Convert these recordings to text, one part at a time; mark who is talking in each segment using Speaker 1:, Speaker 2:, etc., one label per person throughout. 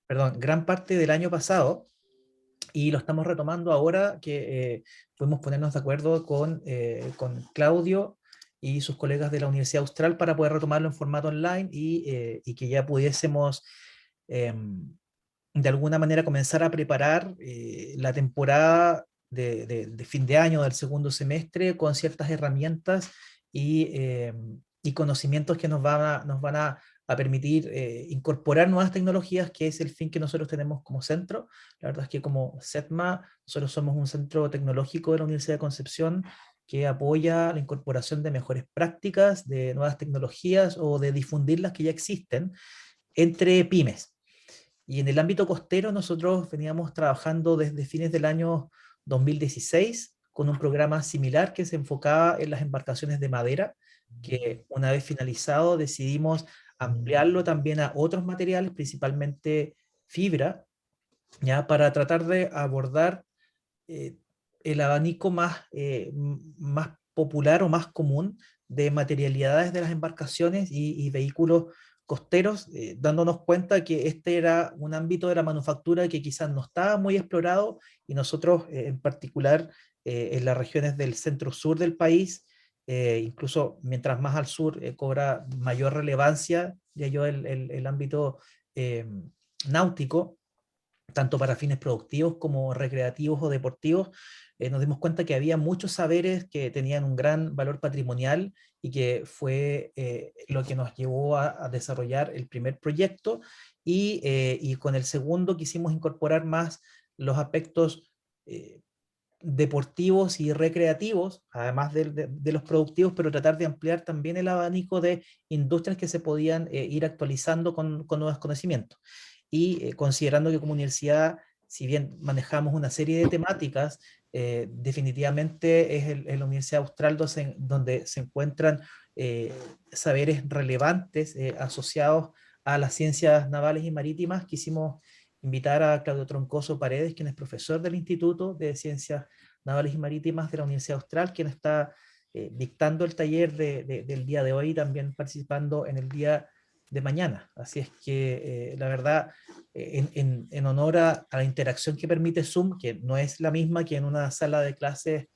Speaker 1: gran parte del año pasado, y lo estamos retomando ahora que pudimos ponernos de acuerdo con Claudio y sus colegas de la Universidad Austral para poder retomarlo en formato online y que ya pudiésemos de alguna manera comenzar a preparar la temporada de fin de año del segundo semestre con ciertas herramientas y conocimientos que nos van a permitir incorporar nuevas tecnologías, que es el fin que nosotros tenemos como centro. La verdad es que como CETMA, nosotros somos un centro tecnológico de la Universidad de Concepción que apoya la incorporación de mejores prácticas, de nuevas tecnologías o de difundir las que ya existen entre pymes. Y en el ámbito costero nosotros veníamos trabajando desde fines del año 2016 con un programa similar que se enfocaba en las embarcaciones de madera, que una vez finalizado decidimos ampliarlo también a otros materiales, principalmente fibra, ya para tratar de abordar eh, el abanico más popular o más común de materialidades de las embarcaciones y vehículos costeros, dándonos cuenta que este era un ámbito de la manufactura que quizás no estaba muy explorado y nosotros en particular en las regiones del centro-sur del país, incluso mientras más al sur cobra mayor relevancia, ya yo el ámbito eh, náutico, tanto para fines productivos como recreativos o deportivos, nos dimos cuenta que había muchos saberes que tenían un gran valor patrimonial y que fue lo que nos llevó a desarrollar el primer proyecto y con el segundo quisimos incorporar más los aspectos deportivos y recreativos, además de los productivos, pero tratar de ampliar también el abanico de industrias que se podían ir actualizando con nuevos conocimientos y considerando que como universidad, si bien manejamos una serie de temáticas, definitivamente es la Universidad Austral donde se encuentran eh, saberes relevantes asociados a las ciencias navales y marítimas. Quisimos invitar a Claudio Troncoso Paredes, quien es profesor del Instituto de Ciencias Navales y Marítimas de la Universidad Austral, quien está dictando el taller del día de hoy y también participando en el día de mañana. Así es que la verdad, en honor a la interacción que permite Zoom, que no es la misma que en una sala de clases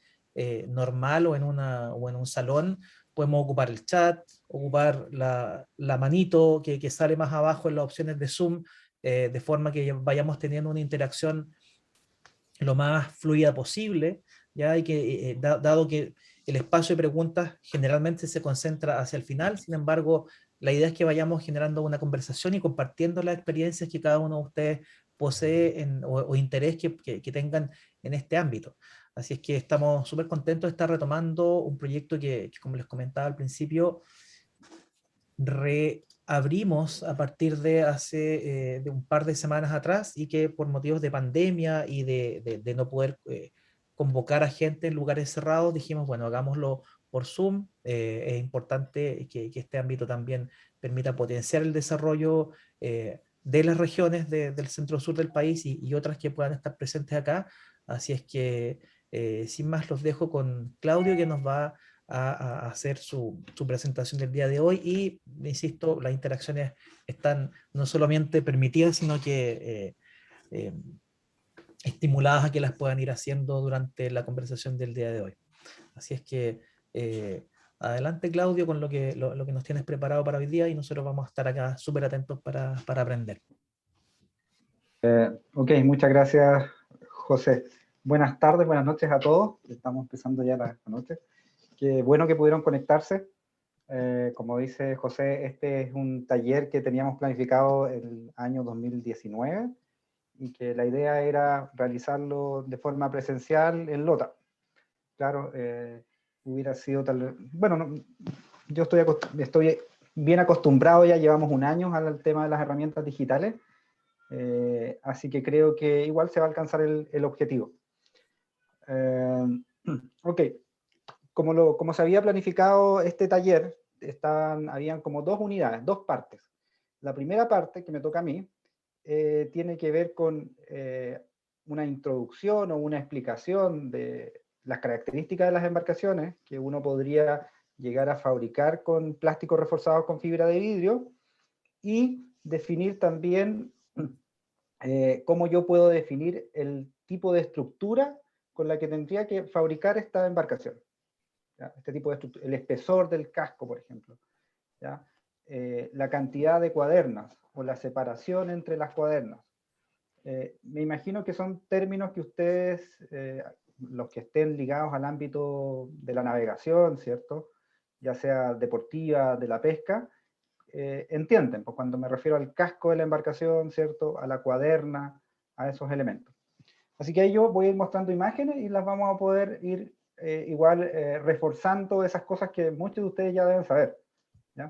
Speaker 1: normal o en un salón, podemos ocupar el chat, ocupar la manito que sale más abajo en las opciones de Zoom, de forma que vayamos teniendo una interacción lo más fluida posible, ya y que dado que el espacio de preguntas generalmente se concentra hacia el final. Sin embargo, la idea es que vayamos generando una conversación y compartiendo las experiencias que cada uno de ustedes posee o interés que tengan en este ámbito. Así es que estamos súper contentos de estar retomando un proyecto que, como les comentaba al principio, reabrimos a partir de hace de un par de semanas atrás y que por motivos de pandemia y de no poder convocar a gente en lugares cerrados, dijimos, bueno, hagámoslo por Zoom. Es importante que este ámbito también permita potenciar el desarrollo de las regiones del centro-sur del país y otras que puedan estar presentes acá. Así es que, sin más, los dejo con Claudio, que nos va a hacer su presentación del día de hoy y, insisto, las interacciones están no solamente permitidas, sino que estimuladas a que las puedan ir haciendo durante la conversación del día de hoy. Así es que adelante, Claudio, con lo que nos tienes preparado para hoy día y nosotros vamos a estar acá súper atentos para aprender.
Speaker 2: Ok, muchas gracias, José. Buenas tardes, buenas noches a todos. Estamos empezando ya la noche. Qué bueno que pudieron conectarse. Como dice José, este es un taller que teníamos planificado el año 2019 y que la idea era realizarlo de forma presencial en Lota. Claro, hubiera sido tal... Bueno, no, yo estoy bien acostumbrado, ya llevamos un año al tema de las herramientas digitales, así que creo que igual se va a alcanzar el objetivo. Ok, como se había planificado este taller, habían como dos unidades, dos partes. La primera parte, que me toca a mí, tiene que ver con una introducción o una explicación de las características de las embarcaciones que uno podría llegar a fabricar con plásticos reforzados con fibra de vidrio y definir también cómo yo puedo definir el tipo de estructura con la que tendría que fabricar esta embarcación. ¿Ya? Este tipo de estructura, el espesor del casco, por ejemplo. ¿Ya? La cantidad de cuadernas o la separación entre las cuadernas. Me imagino que son términos que ustedes, los que estén ligados al ámbito de la navegación, ¿cierto? Ya sea deportiva, de la pesca, entienden, pues cuando me refiero al casco de la embarcación, ¿cierto? A la cuaderna, a esos elementos. Así que ahí yo voy a ir mostrando imágenes y las vamos a poder ir igual reforzando esas cosas que muchos de ustedes ya deben saber. ¿Ya?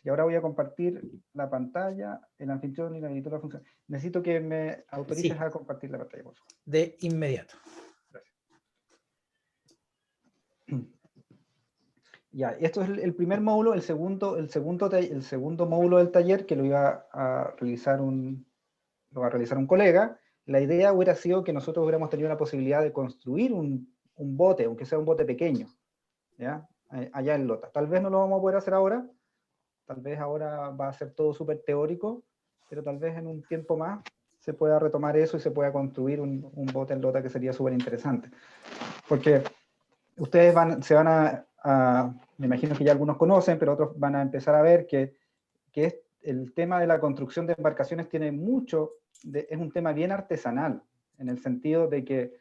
Speaker 2: Y ahora voy a compartir la pantalla, el anfitrión y la editora funcionan. Necesito que me autorices
Speaker 1: Sí,
Speaker 2: a compartir la pantalla, por favor.
Speaker 1: de inmediato.
Speaker 2: Gracias. Ya, esto es el primer módulo, el segundo módulo del taller que lo iba a realizar un colega. La idea hubiera sido que nosotros hubiéramos tenido la posibilidad de construir un bote, aunque sea un bote pequeño, ¿ya? Allá en Lota. Tal vez no lo vamos a poder hacer ahora, tal vez ahora va a ser todo súper teórico, pero tal vez en un tiempo más se pueda retomar eso y se pueda construir un bote en Lota que sería súper interesante. Porque ustedes me imagino que ya algunos conocen, pero otros van a empezar a ver que el tema de la construcción de embarcaciones tiene mucho, es un tema bien artesanal, en el sentido de que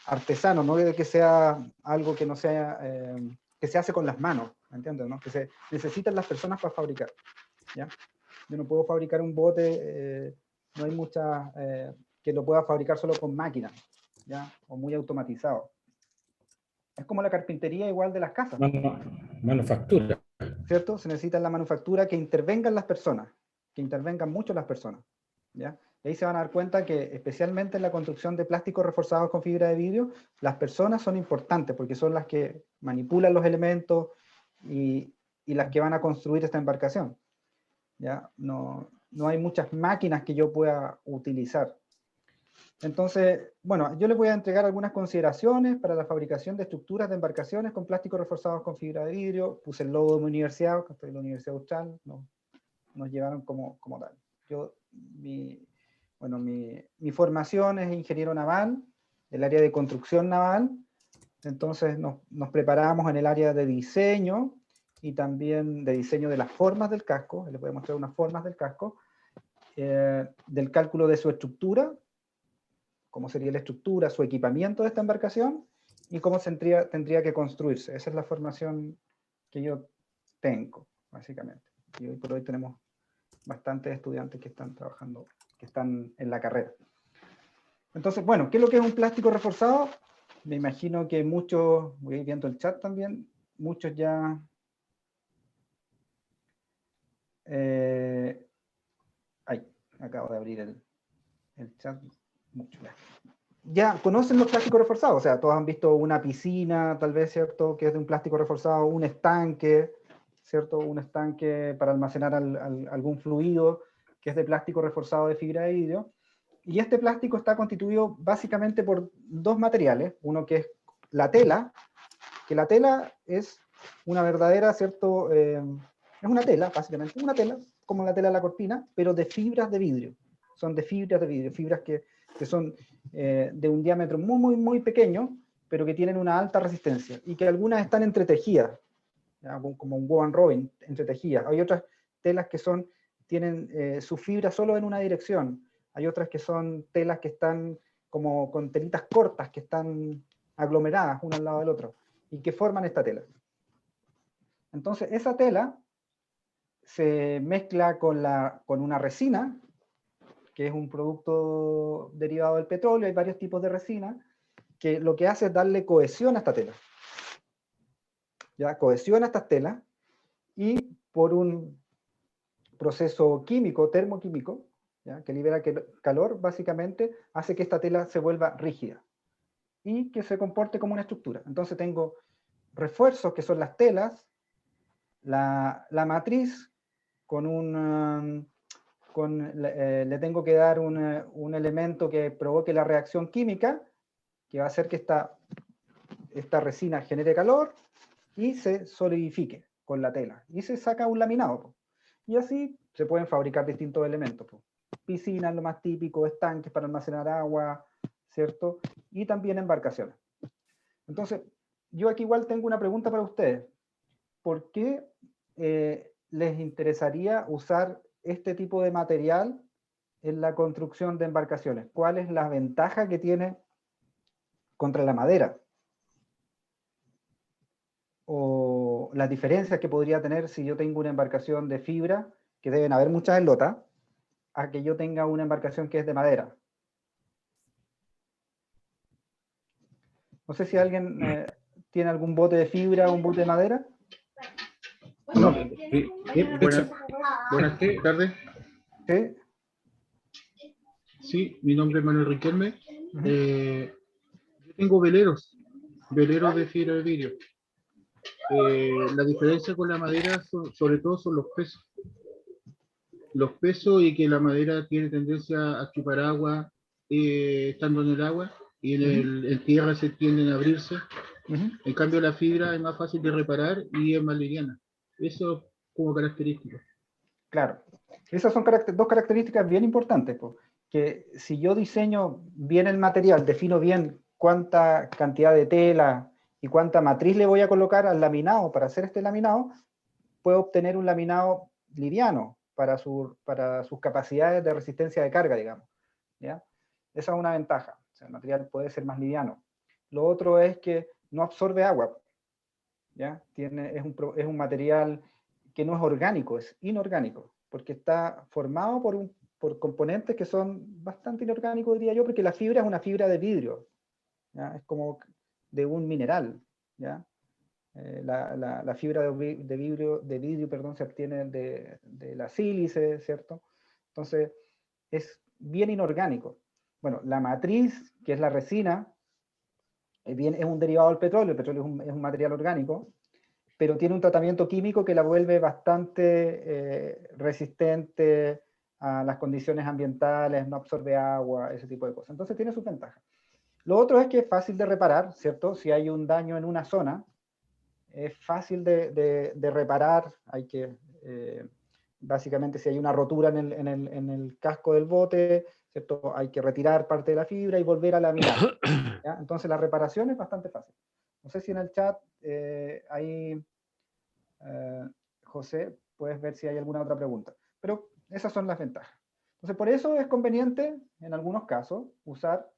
Speaker 2: artesano, no de que sea algo que no sea, que se hace con las manos, ¿entiendes? ¿No? Que se necesitan las personas para fabricar, ¿ya? Yo no puedo fabricar un bote, no hay mucha, que lo pueda fabricar solo con máquinas, ¿ya? O muy automatizado. Es como la carpintería igual de las casas.
Speaker 3: Manufactura.
Speaker 2: ¿Cierto? Se necesita en la manufactura que intervengan las personas, que intervengan mucho las personas, ¿ya? Y ahí se van a dar cuenta que especialmente en la construcción de plásticos reforzados con fibra de vidrio, las personas son importantes porque son las que manipulan los elementos y las que van a construir esta embarcación, ¿ya? No hay muchas máquinas que yo pueda utilizar. Entonces, bueno, yo les voy a entregar algunas consideraciones para la fabricación de estructuras de embarcaciones con plásticos reforzados con fibra de vidrio. Puse el logo de mi universidad, que estoy en la Universidad Austral, nos llevaron como tal. Mi formación es ingeniero naval, del área de construcción naval, entonces nos preparamos en el área de diseño y también de diseño de las formas del casco, les voy a mostrar unas formas del casco, del cálculo de su estructura, cómo sería la estructura, su equipamiento de esta embarcación y cómo tendría que construirse. Esa es la formación que yo tengo, básicamente. Y hoy por hoy tenemos bastantes estudiantes que están trabajando, que están en la carrera. Entonces, bueno, ¿qué es lo que es un plástico reforzado? Me imagino que muchos, voy a ir viendo el chat también, muchos ya... acabo de abrir el chat. Mucho ya conocen los plásticos reforzados, o sea, todos han visto una piscina, tal vez, ¿cierto?, que es de un plástico reforzado, un estanque, ¿cierto?, un estanque para almacenar algún fluido, que es de plástico reforzado de fibra de vidrio. Y este plástico está constituido básicamente por dos materiales, uno que es la tela, que la tela es una verdadera, ¿cierto?, es una tela, básicamente, una tela, como la tela de la cortina, pero de fibras de vidrio. Son de fibras de vidrio, fibras que son de un diámetro muy pequeño, pero que tienen una alta resistencia, y que algunas están entretejidas, ¿ya? Como un woven robin, entretejidas. Hay otras telas que tienen su fibra solo en una dirección, hay otras que son telas que están como con telitas cortas, que están aglomeradas una al lado del otro, y que forman esta tela. Entonces, esa tela se mezcla con una resina, que es un producto derivado del petróleo. Hay varios tipos de resina, que lo que hace es darle cohesión a esta tela. ¿Ya? Cohesiona estas telas, y por un proceso químico, termoquímico, ¿ya?, que libera calor, básicamente hace que esta tela se vuelva rígida y que se comporte como una estructura. Entonces tengo refuerzos, que son las telas, la matriz le tengo que dar un elemento que provoque la reacción química, que va a hacer que esta resina genere calor y se solidifique con la tela, y se saca un laminado. Y así se pueden fabricar distintos elementos. Pues. Piscinas, lo más típico, estanques para almacenar agua, ¿cierto? Y también embarcaciones. Entonces, yo aquí igual tengo una pregunta para ustedes. ¿Por qué les interesaría usar este tipo de material en la construcción de embarcaciones? ¿Cuál es la ventaja que tiene contra la madera? O las diferencias que podría tener si yo tengo una embarcación de fibra, que deben haber muchas en Lota, a que yo tenga una embarcación que es de madera. No sé si alguien tiene algún bote de fibra o un bote de madera.
Speaker 3: No,
Speaker 4: Buenas tardes.
Speaker 2: ¿Sí?
Speaker 4: Sí, mi nombre es Manuel Riquelme. Yo tengo veleros de fibra de vidrio. La diferencia con la madera, sobre todo, son los pesos. Los pesos y que la madera tiene tendencia a chupar agua estando en el agua y en tierra se tienden a abrirse. En cambio, la fibra es más fácil de reparar y es más liviana. Eso como característica.
Speaker 2: Claro. Esas son dos características bien importantes, pues, que si yo diseño bien el material, defino bien cuánta cantidad de tela y cuánta matriz le voy a colocar al laminado para hacer este laminado, puedo obtener un laminado liviano para sus capacidades de resistencia de carga, digamos. ¿Ya? Esa es una ventaja. O sea, el material puede ser más liviano. Lo otro es que no absorbe agua. ¿Ya? Es un material que no es orgánico, es inorgánico, porque está formado por componentes que son bastante inorgánicos, diría yo, porque la fibra es una fibra de vidrio, ¿ya? Es como de un mineral, ¿ya? La fibra de vidrio, perdón, se obtiene de la sílice, ¿cierto? Entonces, es bien inorgánico. Bueno, la matriz, que es la resina, es un derivado del petróleo. El petróleo es un material orgánico, pero tiene un tratamiento químico que la vuelve bastante resistente a las condiciones ambientales, no absorbe agua, ese tipo de cosas. Entonces tiene sus ventajas. Lo otro es que es fácil de reparar, ¿cierto? Si hay un daño en una zona, es fácil de reparar. Hay que, básicamente, si hay una rotura en el casco del bote, ¿cierto? Hay que retirar parte de la fibra y volver a laminar. ¿Ya? Entonces la reparación es bastante fácil. No sé si en el chat hay... José, puedes ver si hay alguna otra pregunta. Pero esas son las ventajas. Entonces, por eso es conveniente, en algunos casos, usar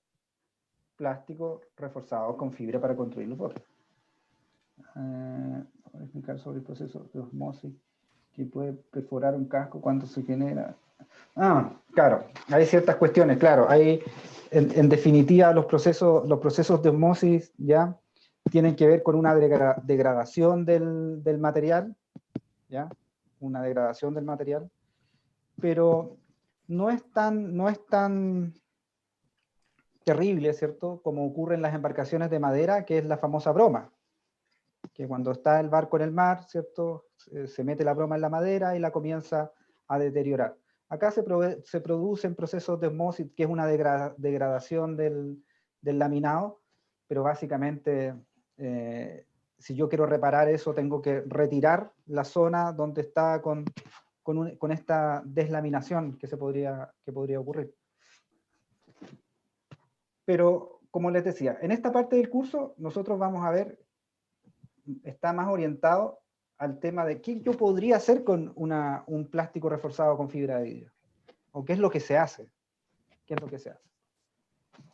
Speaker 2: plástico reforzado con fibra para construir los botes. Voy a explicar sobre el proceso de osmosis que puede perforar un casco cuando se genera. Claro, hay ciertas cuestiones, claro. Hay, en definitiva, los procesos de osmosis ya tienen que ver con una degradación del material, ¿ya? Una degradación del material, pero no es tan terrible, ¿cierto?, como ocurre en las embarcaciones de madera, que es la famosa broma, que cuando está el barco en el mar, ¿cierto?, se mete la broma en la madera y la comienza a deteriorar. Acá se producen procesos de osmosis, que es una degradación del laminado, pero básicamente si yo quiero reparar eso, tengo que retirar la zona donde está con esta deslaminación que podría ocurrir. Pero, como les decía, en esta parte del curso nosotros vamos a ver, está más orientado al tema de qué yo podría hacer con un plástico reforzado con fibra de vidrio. O qué es lo que se hace. ¿Qué es lo que se hace?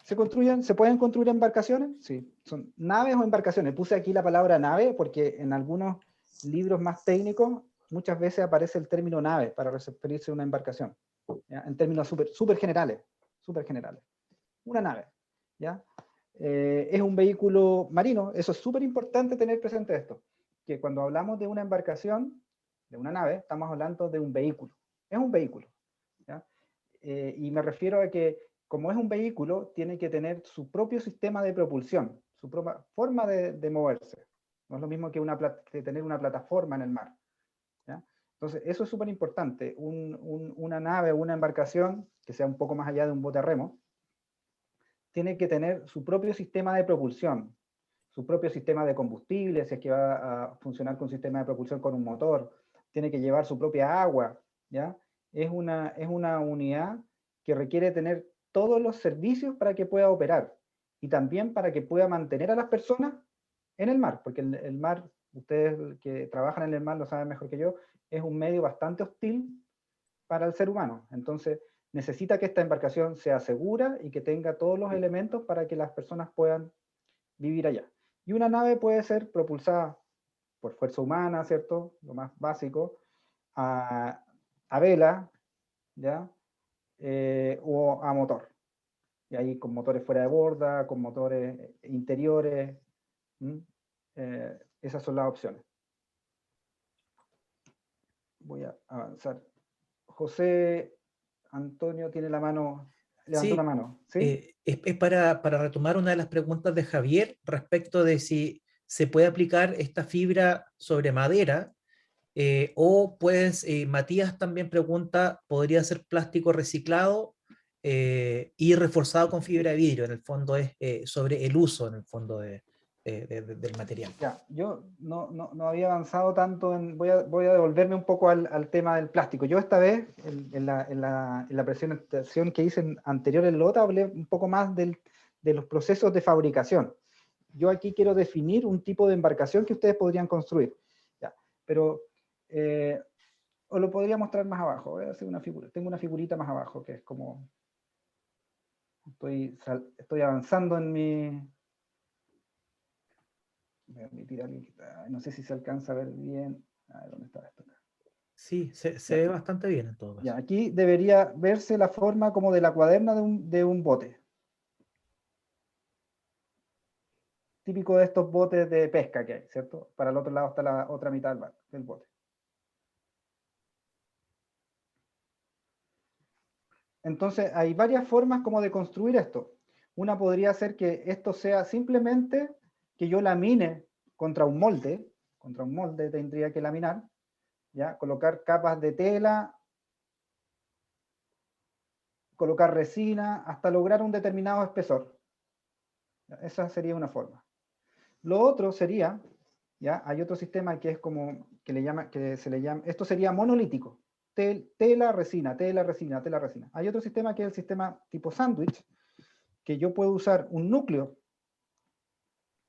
Speaker 2: ¿Se pueden construir embarcaciones? Sí. ¿Son naves o embarcaciones? Puse aquí la palabra nave porque en algunos libros más técnicos muchas veces aparece el término nave para referirse a una embarcación, ¿ya? En términos súper generales. Una nave, ¿ya? Es un vehículo marino. Eso es súper importante tener presente esto, que cuando hablamos de una embarcación, de una nave, estamos hablando de un vehículo. Es un vehículo, ¿ya? Y me refiero a que como es un vehículo, tiene que tener su propio sistema de propulsión, su propia forma de moverse. No es lo mismo que tener una plataforma en el mar, ¿ya? Entonces, eso es súper importante. Una nave o una embarcación, que sea un poco más allá de un bote a remo, tiene que tener su propio sistema de propulsión, su propio sistema de combustible, si es que va a funcionar con un sistema de propulsión con un motor, tiene que llevar su propia agua, ¿ya? es una unidad que requiere tener todos los servicios para que pueda operar y también para que pueda mantener a las personas en el mar, porque el mar, ustedes que trabajan en el mar lo saben mejor que yo, es un medio bastante hostil para el ser humano. Entonces, necesita que esta embarcación sea segura y que tenga todos los elementos para que las personas puedan vivir allá. Y una nave puede ser propulsada por fuerza humana, ¿cierto? Lo más básico, a vela, ¿ya? O a motor. Y ahí con motores fuera de borda, con motores interiores. Esas son las opciones. Voy a avanzar. José Antonio tiene la mano, levantó una
Speaker 1: Sí,
Speaker 2: mano, ¿sí?
Speaker 1: es para retomar una de las preguntas de Javier respecto de si se puede aplicar esta fibra sobre madera, o pues Matías también pregunta, ¿podría ser plástico reciclado y reforzado con fibra de vidrio? En el fondo es sobre el uso, en el fondo, del material.
Speaker 2: Ya, yo no había avanzado tanto voy a devolverme un poco al tema del plástico. Yo esta vez, en la presentación que hice anterior en LOTA, hablé un poco más de los procesos de fabricación. Yo aquí quiero definir un tipo de embarcación que ustedes podrían construir. Ya, pero os lo podría mostrar más abajo. Voy a hacer una figura. Tengo una figurita más abajo que es como... Estoy avanzando en mi... Voy a admitir a alguien que no sé si se alcanza a ver bien. A ver, ¿dónde está esto?
Speaker 1: Sí, se
Speaker 2: Ya,
Speaker 1: ve bastante bien en todo caso.
Speaker 2: ya, aquí debería verse la forma como de la cuaderna de un bote. Típico de estos botes de pesca que hay, ¿cierto? Para el otro lado está la otra mitad del bote. Entonces, hay varias formas como de construir esto. Una podría ser que esto sea simplemente que yo lamine contra un molde tendría que laminar, ¿ya? Colocar capas de tela, colocar resina, hasta lograr un determinado espesor. Esa sería una forma. Lo otro sería, ¿ya? Hay otro sistema que es como, que se le llama, esto sería monolítico. Tela, resina, tela, resina, tela, resina. Hay otro sistema que es el sistema tipo sándwich, que yo puedo usar un núcleo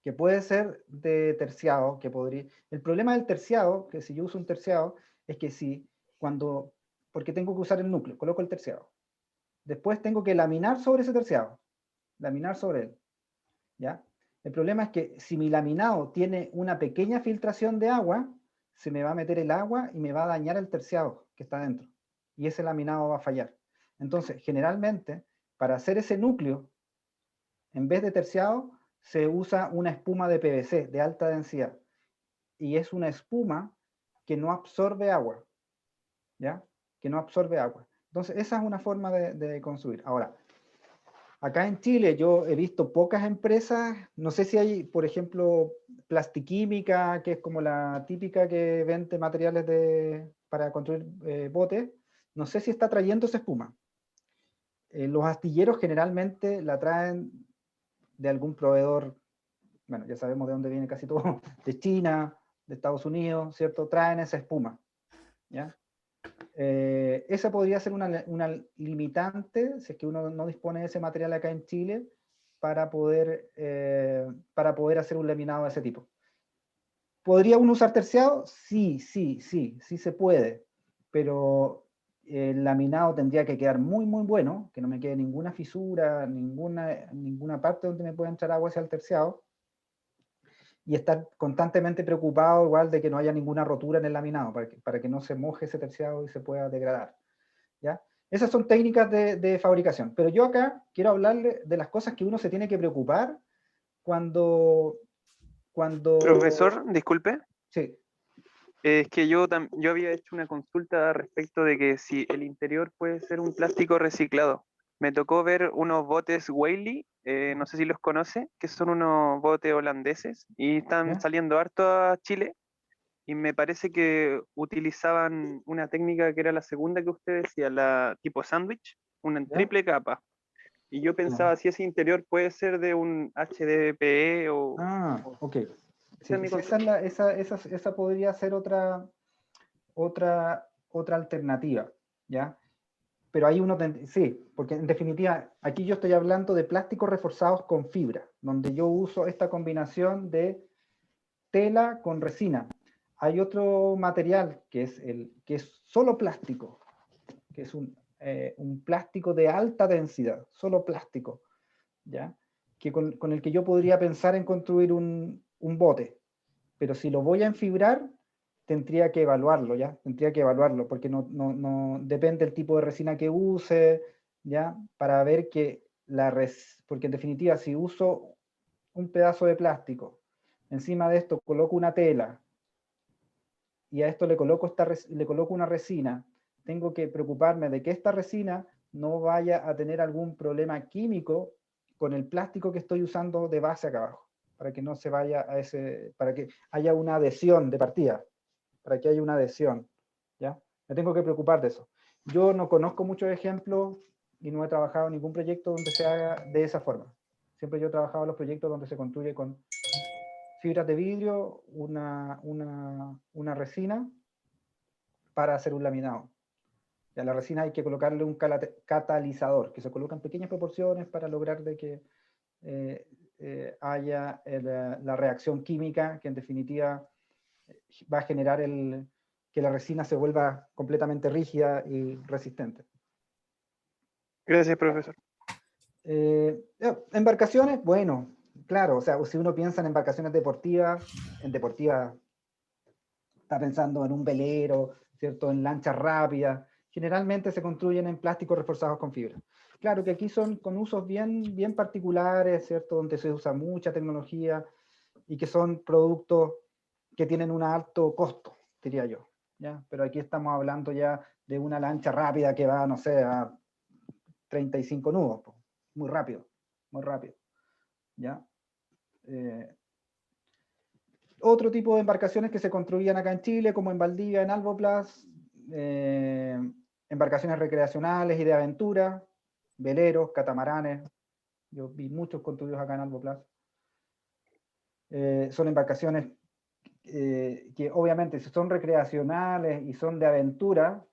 Speaker 2: que puede ser de terciado, que podría... El problema del terciado, que si yo uso un terciado, es que porque tengo que usar el núcleo, coloco el terciado. Después tengo que laminar sobre ese terciado, laminar sobre él, ¿ya? El problema es que si mi laminado tiene una pequeña filtración de agua, se me va a meter el agua y me va a dañar el terciado que está dentro. Y ese laminado va a fallar. Entonces, generalmente, para hacer ese núcleo, en vez de terciado, se usa una espuma de PVC de alta densidad. Y es una espuma que no absorbe agua, ¿ya? Que no absorbe agua. Entonces, esa es una forma de construir. Ahora, acá en Chile yo he visto pocas empresas, no sé si hay, por ejemplo, Plastiquímica, que es como la típica que vende materiales para construir botes, no sé si está trayendo esa espuma. Los astilleros generalmente la traen de algún proveedor, bueno, ya sabemos de dónde viene casi todo, de China, de Estados Unidos, ¿cierto? Traen esa espuma, ¿ya? Esa podría ser una limitante, si es que uno no dispone de ese material acá en Chile, para poder hacer un laminado de ese tipo. ¿Podría uno usar terciado? Sí se puede, pero el laminado tendría que quedar muy, muy bueno, que no me quede ninguna fisura, ninguna parte donde me pueda entrar agua hacia el terciado, y estar constantemente preocupado igual de que no haya ninguna rotura en el laminado, para que no se moje ese terciado y se pueda degradar, ¿ya? Esas son técnicas de fabricación, pero yo acá quiero hablarle de las cosas que uno se tiene que preocupar cuando...
Speaker 5: Profesor, disculpe.
Speaker 2: Sí,
Speaker 5: Es que yo había hecho una consulta respecto de que si el interior puede ser un plástico reciclado. Me tocó ver unos botes Whaley, no sé si los conoce, que son unos botes holandeses y están
Speaker 2: ¿ya?
Speaker 5: saliendo harto a Chile. Y me parece que utilizaban una técnica que era la segunda que usted decía, la tipo sándwich, una
Speaker 2: ¿Ya?
Speaker 5: triple capa. Y yo
Speaker 2: Ya.
Speaker 5: pensaba si ese interior puede ser de un HDPE
Speaker 2: Ah, ok.
Speaker 5: esa es
Speaker 2: Sí,
Speaker 5: mi
Speaker 2: sí,
Speaker 5: consulta.
Speaker 2: esa podría ser otra alternativa. ¿ya? Pero hay uno, sí, porque en definitiva, aquí yo estoy hablando de plásticos reforzados con fibra, donde yo uso esta combinación de tela con resina. Hay otro material que es solo plástico, que es un plástico de alta densidad, solo plástico, ¿ya? Que con el que yo podría pensar en construir un bote, pero si lo voy a enfibrar, tendría que evaluarlo, ¿ya? Tendría que evaluarlo, porque no depende del tipo de resina que use, ¿ya? Para ver que porque en definitiva, si uso un pedazo de plástico, encima de esto coloco una tela, y a esto le coloco una resina, tengo que preocuparme de que esta resina no vaya a tener algún problema químico con el plástico que estoy usando de base acá abajo, para que no se vaya para que haya una adhesión de partida, para que haya una adhesión, ¿ya? Me tengo que preocupar de eso. Yo no conozco muchos ejemplos y no he trabajado en ningún proyecto donde se haga de esa forma. Siempre yo he trabajado en los proyectos donde se construye con fibras de vidrio, una resina para hacer un laminado. Y a la resina hay que colocarle un catalizador, que se coloca en pequeñas proporciones para lograr de que haya la reacción química que en definitiva va a generar que la resina se vuelva completamente rígida y resistente.
Speaker 5: Gracias, profesor.
Speaker 2: Embarcaciones, bueno, claro, o sea, si uno piensa en embarcaciones deportivas, está pensando en un velero, ¿cierto? En lanchas rápidas, generalmente se construyen en plásticos reforzados con fibra. Claro que aquí son con usos bien particulares, ¿cierto? Donde se usa mucha tecnología y que son productos que tienen un alto costo, diría yo, ¿ya? Pero aquí estamos hablando ya de una lancha rápida que va, no sé, a 35 nudos, muy rápido, ¿ya? Otro tipo de embarcaciones que se construían acá en Chile, como en Valdivia, en Alboplas, embarcaciones recreacionales y de aventura, veleros, catamaranes, yo vi muchos construidos acá en Alboplas. Son embarcaciones que obviamente si son recreacionales y son de aventura,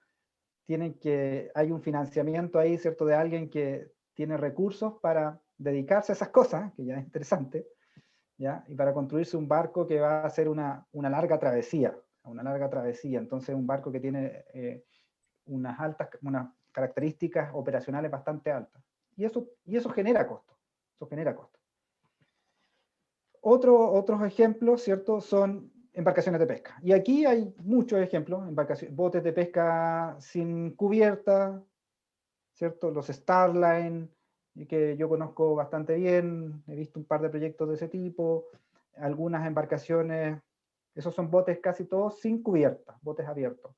Speaker 2: hay un financiamiento ahí, ¿cierto?, de alguien que tiene recursos para dedicarse a esas cosas, que ya es interesante, ¿ya? Y para construirse un barco que va a hacer una larga travesía, entonces un barco que tiene unas características operacionales bastante altas. Y eso genera costo, Otros ejemplos, ¿cierto?, son embarcaciones de pesca. Y aquí hay muchos ejemplos, botes de pesca sin cubierta, ¿cierto? Los Starline, que yo conozco bastante bien, he visto un par de proyectos de ese tipo, algunas embarcaciones, esos son botes casi todos sin cubierta, botes abiertos.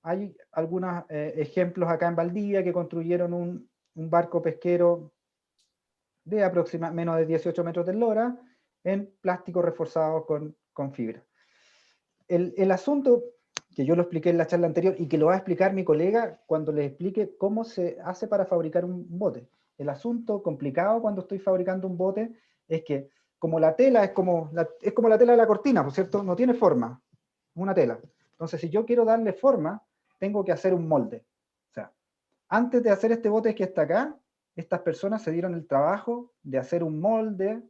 Speaker 2: Hay algunos ejemplos acá en Valdivia que construyeron un barco pesquero de aproximadamente menos de 18 metros de eslora, en plástico reforzado con fibra. El asunto, que yo lo expliqué en la charla anterior y que lo va a explicar mi colega cuando les explique cómo se hace para fabricar un bote. El asunto complicado cuando estoy fabricando un bote es que como la tela es como la tela de la cortina, ¿por cierto? No tiene forma, es una tela. Entonces, si yo quiero darle forma, tengo que hacer un molde. O sea, antes de hacer este bote que está acá, estas personas se dieron el trabajo de hacer un molde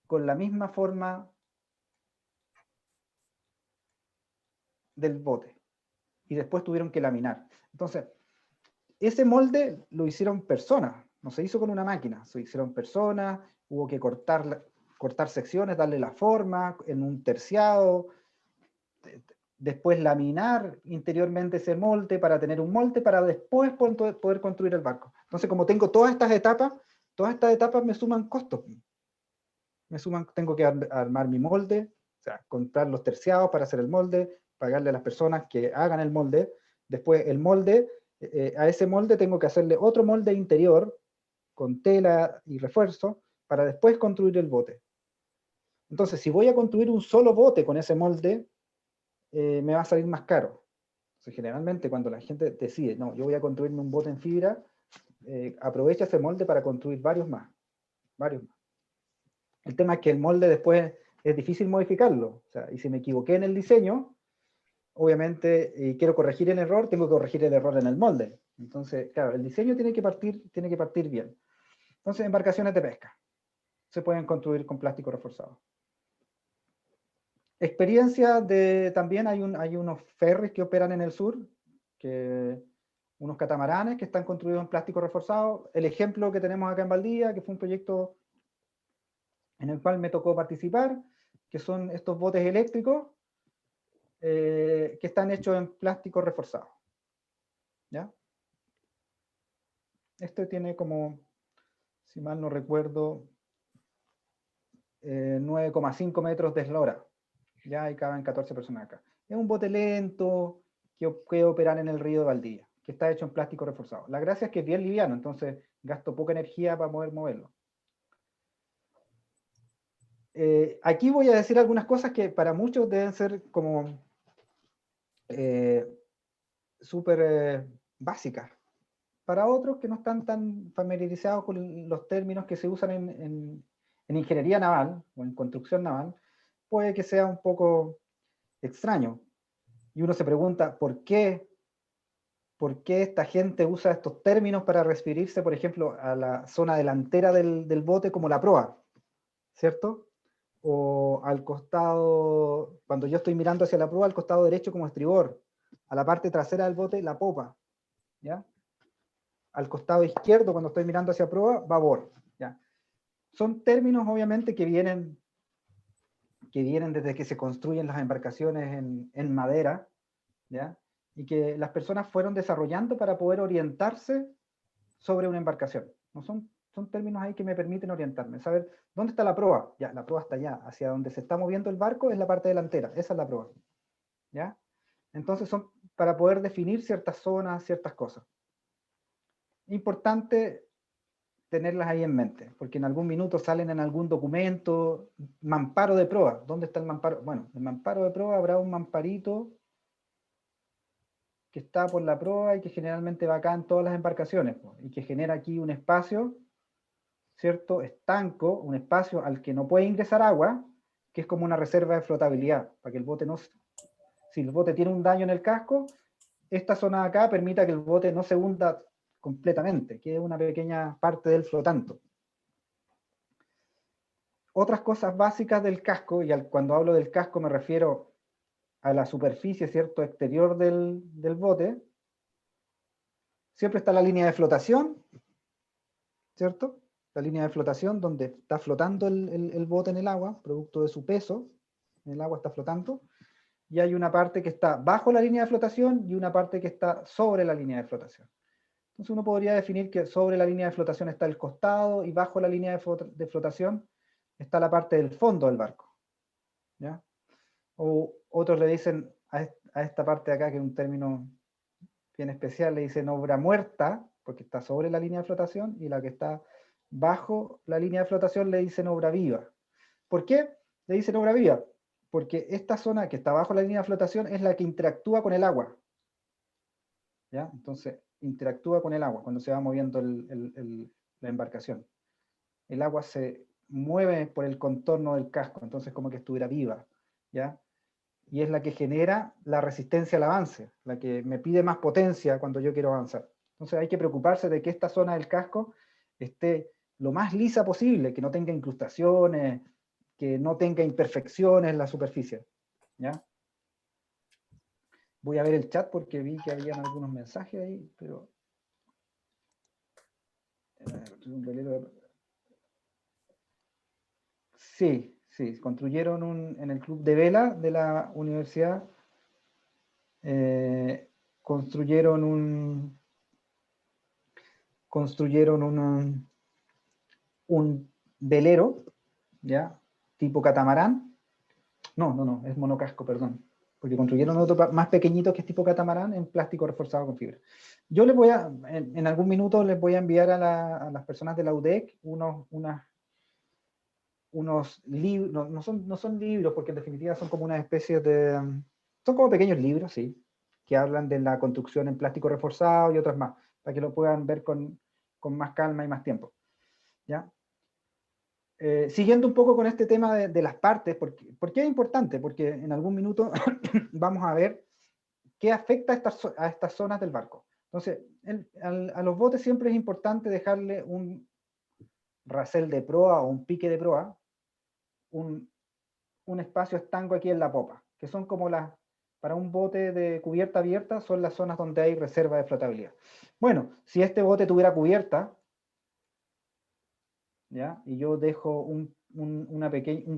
Speaker 2: con la misma forma del bote. Y después tuvieron que laminar. Entonces, ese molde lo hicieron personas, no se hizo con una máquina, se hicieron personas, hubo que cortar secciones, darle la forma en un terciado, después laminar interiormente ese molde para tener un molde para después poder construir el barco. Entonces, como tengo todas estas etapas me suman costos. Tengo que armar mi molde, o sea, comprar los terciados para hacer el molde, pagarle a las personas que hagan el molde, después el molde, a ese molde tengo que hacerle otro molde interior con tela y refuerzo para después construir el bote. Entonces, si voy a construir un solo bote con ese molde, me va a salir más caro. Entonces, generalmente cuando la gente decide, no, yo voy a construirme un bote en fibra, aprovecha ese molde para construir varios más. El tema es que el molde después es difícil modificarlo. O sea, y si me equivoqué en el diseño, obviamente, quiero corregir el error, tengo que corregir el error en el molde. Entonces, claro, el diseño tiene que partir bien. Entonces, embarcaciones de pesca se pueden construir con plástico reforzado. Experiencia de, también hay unos ferries que operan en el sur, unos catamaranes que están construidos en plástico reforzado. El ejemplo que tenemos acá en Valdivia, que fue un proyecto en el cual me tocó participar, que son estos botes eléctricos que están hechos en plástico reforzado. ¿Ya? Este tiene como, si mal no recuerdo, 9,5 metros de eslora. Ya ahí caben 14 personas acá. Es un bote lento que puede operar en el río de Valdivia, que está hecho en plástico reforzado. La gracia es que es bien liviano, entonces gasto poca energía para poder moverlo. Aquí voy a decir algunas cosas que para muchos deben ser como súper básicas. Para otros que no están tan familiarizados con los términos que se usan en ingeniería naval o en construcción naval, puede que sea un poco extraño. Y uno se pregunta, ¿por qué esta gente usa estos términos para referirse, por ejemplo, a la zona delantera del bote como la proa? ¿Cierto? O al costado, cuando yo estoy mirando hacia la proa, al costado derecho como estribor, a la parte trasera del bote, la popa, ¿ya? Al costado izquierdo, cuando estoy mirando hacia proa, babor, ¿ya? Son términos, obviamente, que vienen desde que se construyen las embarcaciones en madera, ¿ya? Y que las personas fueron desarrollando para poder orientarse sobre una embarcación. No son términos ahí que me permiten orientarme, saber dónde está la proa. Ya, la proa está allá, hacia donde se está moviendo el barco es la parte delantera, esa es la proa. ¿Ya? Entonces son para poder definir ciertas zonas, ciertas cosas. Importante tenerlas ahí en mente, porque en algún minuto salen en algún documento, mamparo de proa. ¿Dónde está el mamparo? Bueno, el mamparo de proa habrá un mamparito que está por la proa y que generalmente va acá en todas las embarcaciones, y que genera aquí un espacio, ¿cierto? Estanco, un espacio al que no puede ingresar agua, que es como una reserva de flotabilidad, para que el bote no, si el bote tiene un daño en el casco, esta zona de acá permita que el bote no se hunda completamente, que es una pequeña parte del flotante. Otras cosas básicas del casco, y cuando hablo del casco me refiero a la superficie, ¿cierto?, exterior del bote. Siempre está la línea de flotación, ¿cierto? La línea de flotación donde está flotando el bote en el agua, producto de su peso, en el agua está flotando, y hay una parte que está bajo la línea de flotación y una parte que está sobre la línea de flotación. Entonces uno podría definir que sobre la línea de flotación está el costado y bajo la línea de flotación está la parte del fondo del barco, ¿ya? O otros le dicen a esta parte de acá, que es un término bien especial, le dicen obra muerta, porque está sobre la línea de flotación, y la que está bajo la línea de flotación le dicen obra viva. ¿Por qué le dicen obra viva? Porque esta zona que está bajo la línea de flotación es la que interactúa con el agua, ¿ya? Entonces, interactúa con el agua cuando se va moviendo la embarcación. El agua se mueve por el contorno del casco, entonces como que estuviera viva, ¿ya? Y es la que genera la resistencia al avance, la que me pide más potencia cuando yo quiero avanzar. Entonces hay que preocuparse de que esta zona del casco esté lo más lisa posible, que no tenga incrustaciones, que no tenga imperfecciones en la superficie, ¿ya? Voy a ver el chat porque vi que habían algunos mensajes ahí, pero... Sí, sí, construyeron en el club de vela de la universidad, construyeron un velero, ¿ya? Tipo catamarán. No, es monocasco, perdón. Porque construyeron otro más pequeñito que es tipo catamarán en plástico reforzado con fibra. Yo les voy a, en algún minuto les voy a enviar a las personas de la UDEC unos libros, no son libros, porque en definitiva son como una especie de, son como pequeños libros, sí, que hablan de la construcción en plástico reforzado y otras más, para que lo puedan ver con más calma y más tiempo, ¿ya? Siguiendo un poco con este tema de las partes, ¿por qué es importante? Porque en algún minuto vamos a ver qué afecta a estas zonas del barco. Entonces, a los botes siempre es importante dejarle un rasel de proa o un pique de proa, un espacio estanco aquí en la popa, que son como para un bote de cubierta abierta, son las zonas donde hay reserva de flotabilidad. Bueno, si este bote tuviera cubierta, ¿ya? Y yo dejo un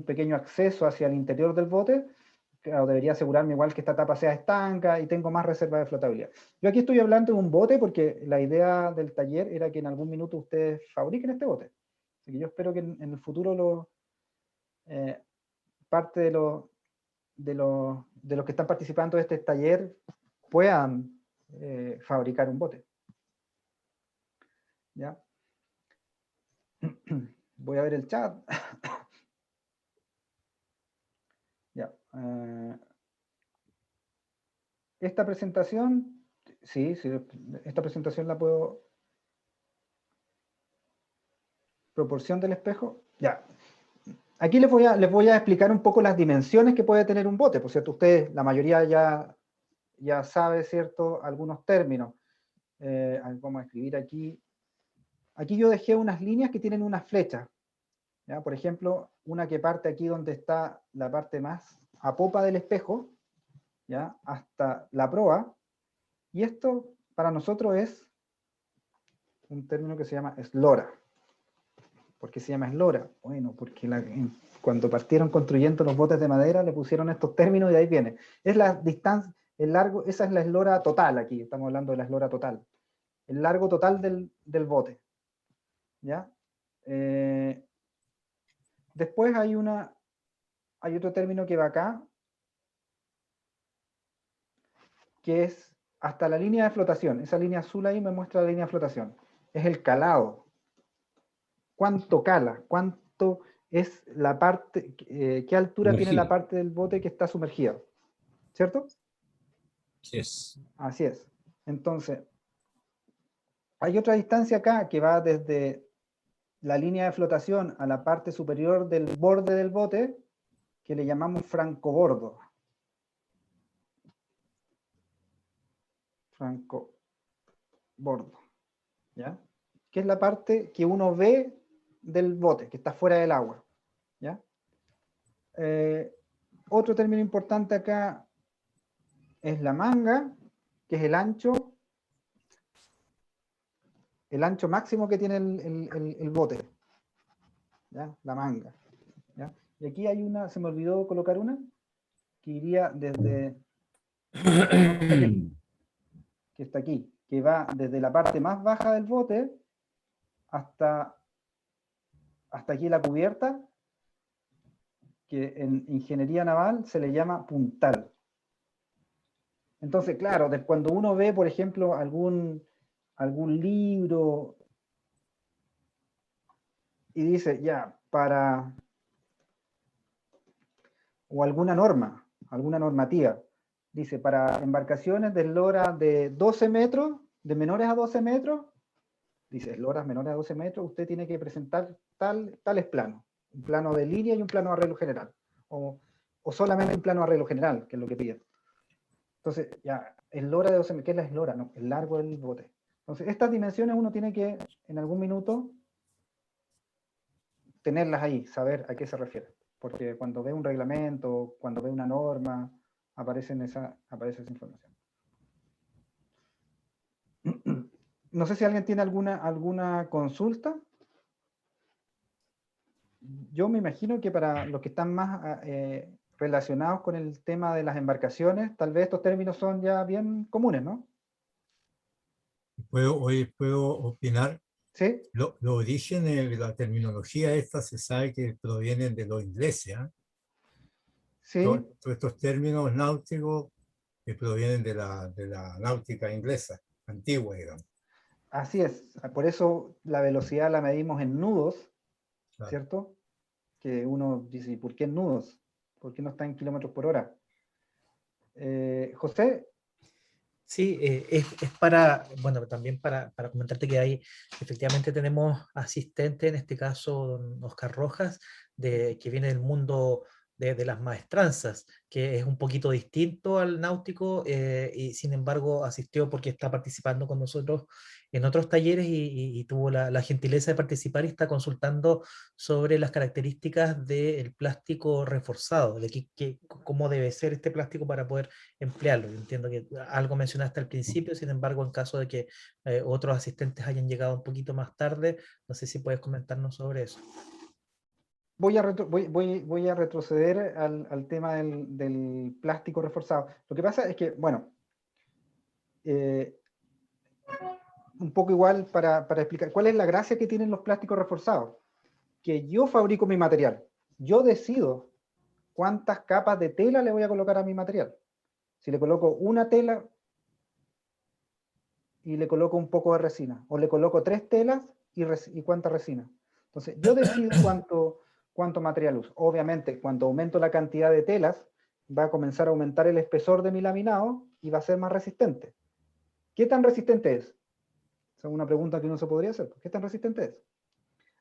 Speaker 2: pequeño acceso hacia el interior del bote, claro, debería asegurarme igual que esta tapa sea estanca y tengo más reserva de flotabilidad. Yo aquí estoy hablando de un bote porque la idea del taller era que en algún minuto ustedes fabriquen este bote. Así que yo espero que en el futuro parte de los que están participando de este taller puedan fabricar un bote. ¿Ya? Voy a ver el chat. Ya. Esta presentación, sí, esta presentación la puedo... Proporción del espejo, ya. Aquí les voy a explicar un poco las dimensiones que puede tener un bote. Por cierto, ustedes, la mayoría ya sabe, ¿cierto?, algunos términos. Vamos a escribir aquí. Aquí yo dejé unas líneas que tienen unas flechas. ¿Ya? Por ejemplo, una que parte aquí donde está la parte más a popa del espejo, ¿ya?, hasta la proa. Y esto para nosotros es un término que se llama eslora. ¿Por qué se llama eslora? Bueno, porque cuando partieron construyendo los botes de madera le pusieron estos términos y de ahí viene. Es la distancia, el largo, esa es la eslora total aquí, estamos hablando de la eslora total. El largo total del bote. ¿Ya? Después hay otro término que va acá, que es hasta la línea de flotación. Esa línea azul ahí me muestra la línea de flotación. Es el calado. ¿Cuánto cala? ¿Cuánto es la parte, qué altura tiene la parte del bote que está sumergida? ¿Cierto?
Speaker 6: Yes.
Speaker 2: Así es. Entonces, hay otra distancia acá que va desde la línea de flotación a la parte superior del borde del bote, que le llamamos francobordo. Francobordo. ¿Ya? Que es la parte que uno ve del bote, que está fuera del agua. ¿Ya? Otro término importante acá es la manga, que es el ancho máximo que tiene el bote. ¿Ya? La manga. ¿Ya? Y aquí hay una, se me olvidó colocar una, que iría desde, que está aquí, que va desde la parte más baja del bote hasta aquí la cubierta, que en ingeniería naval se le llama puntal. Entonces, claro, cuando uno ve, por ejemplo, algún libro y dice, ya, o alguna normativa, dice, para embarcaciones de eslora de 12 metros, de menores a 12 metros, dice, esloras menores a 12 metros, usted tiene que presentar tales planos, un plano de línea y un plano de arreglo general, o solamente un plano de arreglo general, que es lo que piden. Entonces, ya, eslora de 12 metros, ¿qué es la eslora? No, el largo del bote. Entonces, estas dimensiones uno tiene que, en algún minuto, tenerlas ahí, saber a qué se refiere. Porque cuando ve un reglamento, cuando ve una norma, aparece esa información. No sé si alguien tiene alguna consulta. Yo me imagino que para los que están más relacionados con el tema de las embarcaciones, tal vez estos términos son ya bien comunes, ¿no?
Speaker 6: ¿Puedo opinar?
Speaker 2: Sí.
Speaker 6: Los orígenes de la terminología esta se sabe que provienen de los ingleses. ¿Eh?
Speaker 2: Sí.
Speaker 6: Todos estos términos náuticos que provienen de la náutica inglesa, antigua, digamos.
Speaker 2: Así es. Por eso la velocidad la medimos en nudos,
Speaker 6: Claro.
Speaker 2: ¿cierto? Que uno dice, ¿por qué en nudos? ¿Por qué no está en kilómetros por hora? José.
Speaker 1: Sí, es para, bueno, también para comentarte que efectivamente tenemos asistente, en este caso don Oscar Rojas, que viene del mundo de las maestranzas, que es un poquito distinto al náutico, y sin embargo asistió porque está participando con nosotros en otros talleres y tuvo la gentileza de participar y está consultando sobre las características del plástico reforzado, de cómo debe ser este plástico para poder emplearlo. Yo entiendo que algo mencionaste al principio, sin embargo, en caso de que otros asistentes hayan llegado un poquito más tarde, no sé si puedes comentarnos sobre eso.
Speaker 2: Voy a retroceder al tema del plástico reforzado. Lo que pasa es que, bueno, un poco igual para explicar, ¿cuál es la gracia que tienen los plásticos reforzados? Que yo fabrico mi material. Yo decido cuántas capas de tela le voy a colocar a mi material. Si le coloco una tela y le coloco un poco de resina, o le coloco 3 telas y cuánta resina. Entonces, yo decido cuánto material uso. Obviamente, cuando aumento la cantidad de telas, va a comenzar a aumentar el espesor de mi laminado y va a ser más resistente. ¿Qué tan resistente es? Esa es una pregunta que uno se podría hacer. ¿Qué tan resistente es?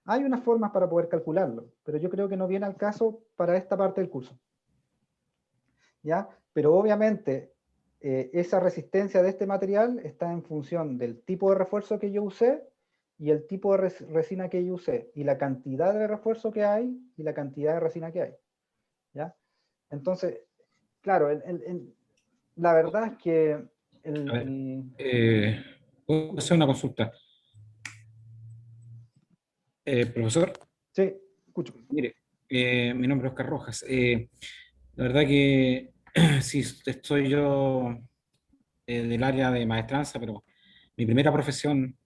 Speaker 2: Hay unas formas para poder calcularlo, pero yo creo que no viene al caso para esta parte del curso. ¿Ya? Pero obviamente, esa resistencia de este material está en función del tipo de refuerzo que yo usé y el tipo de resina que yo usé, y la cantidad de refuerzo que hay y la cantidad de resina que hay. ¿Ya? Entonces, claro, la verdad es que
Speaker 7: ¿puedo hacer una consulta? Profesor,
Speaker 2: sí, escucho.
Speaker 7: mire, mi nombre es Oscar Rojas. La verdad que sí, estoy yo del área de maestranza, pero mi primera profesión,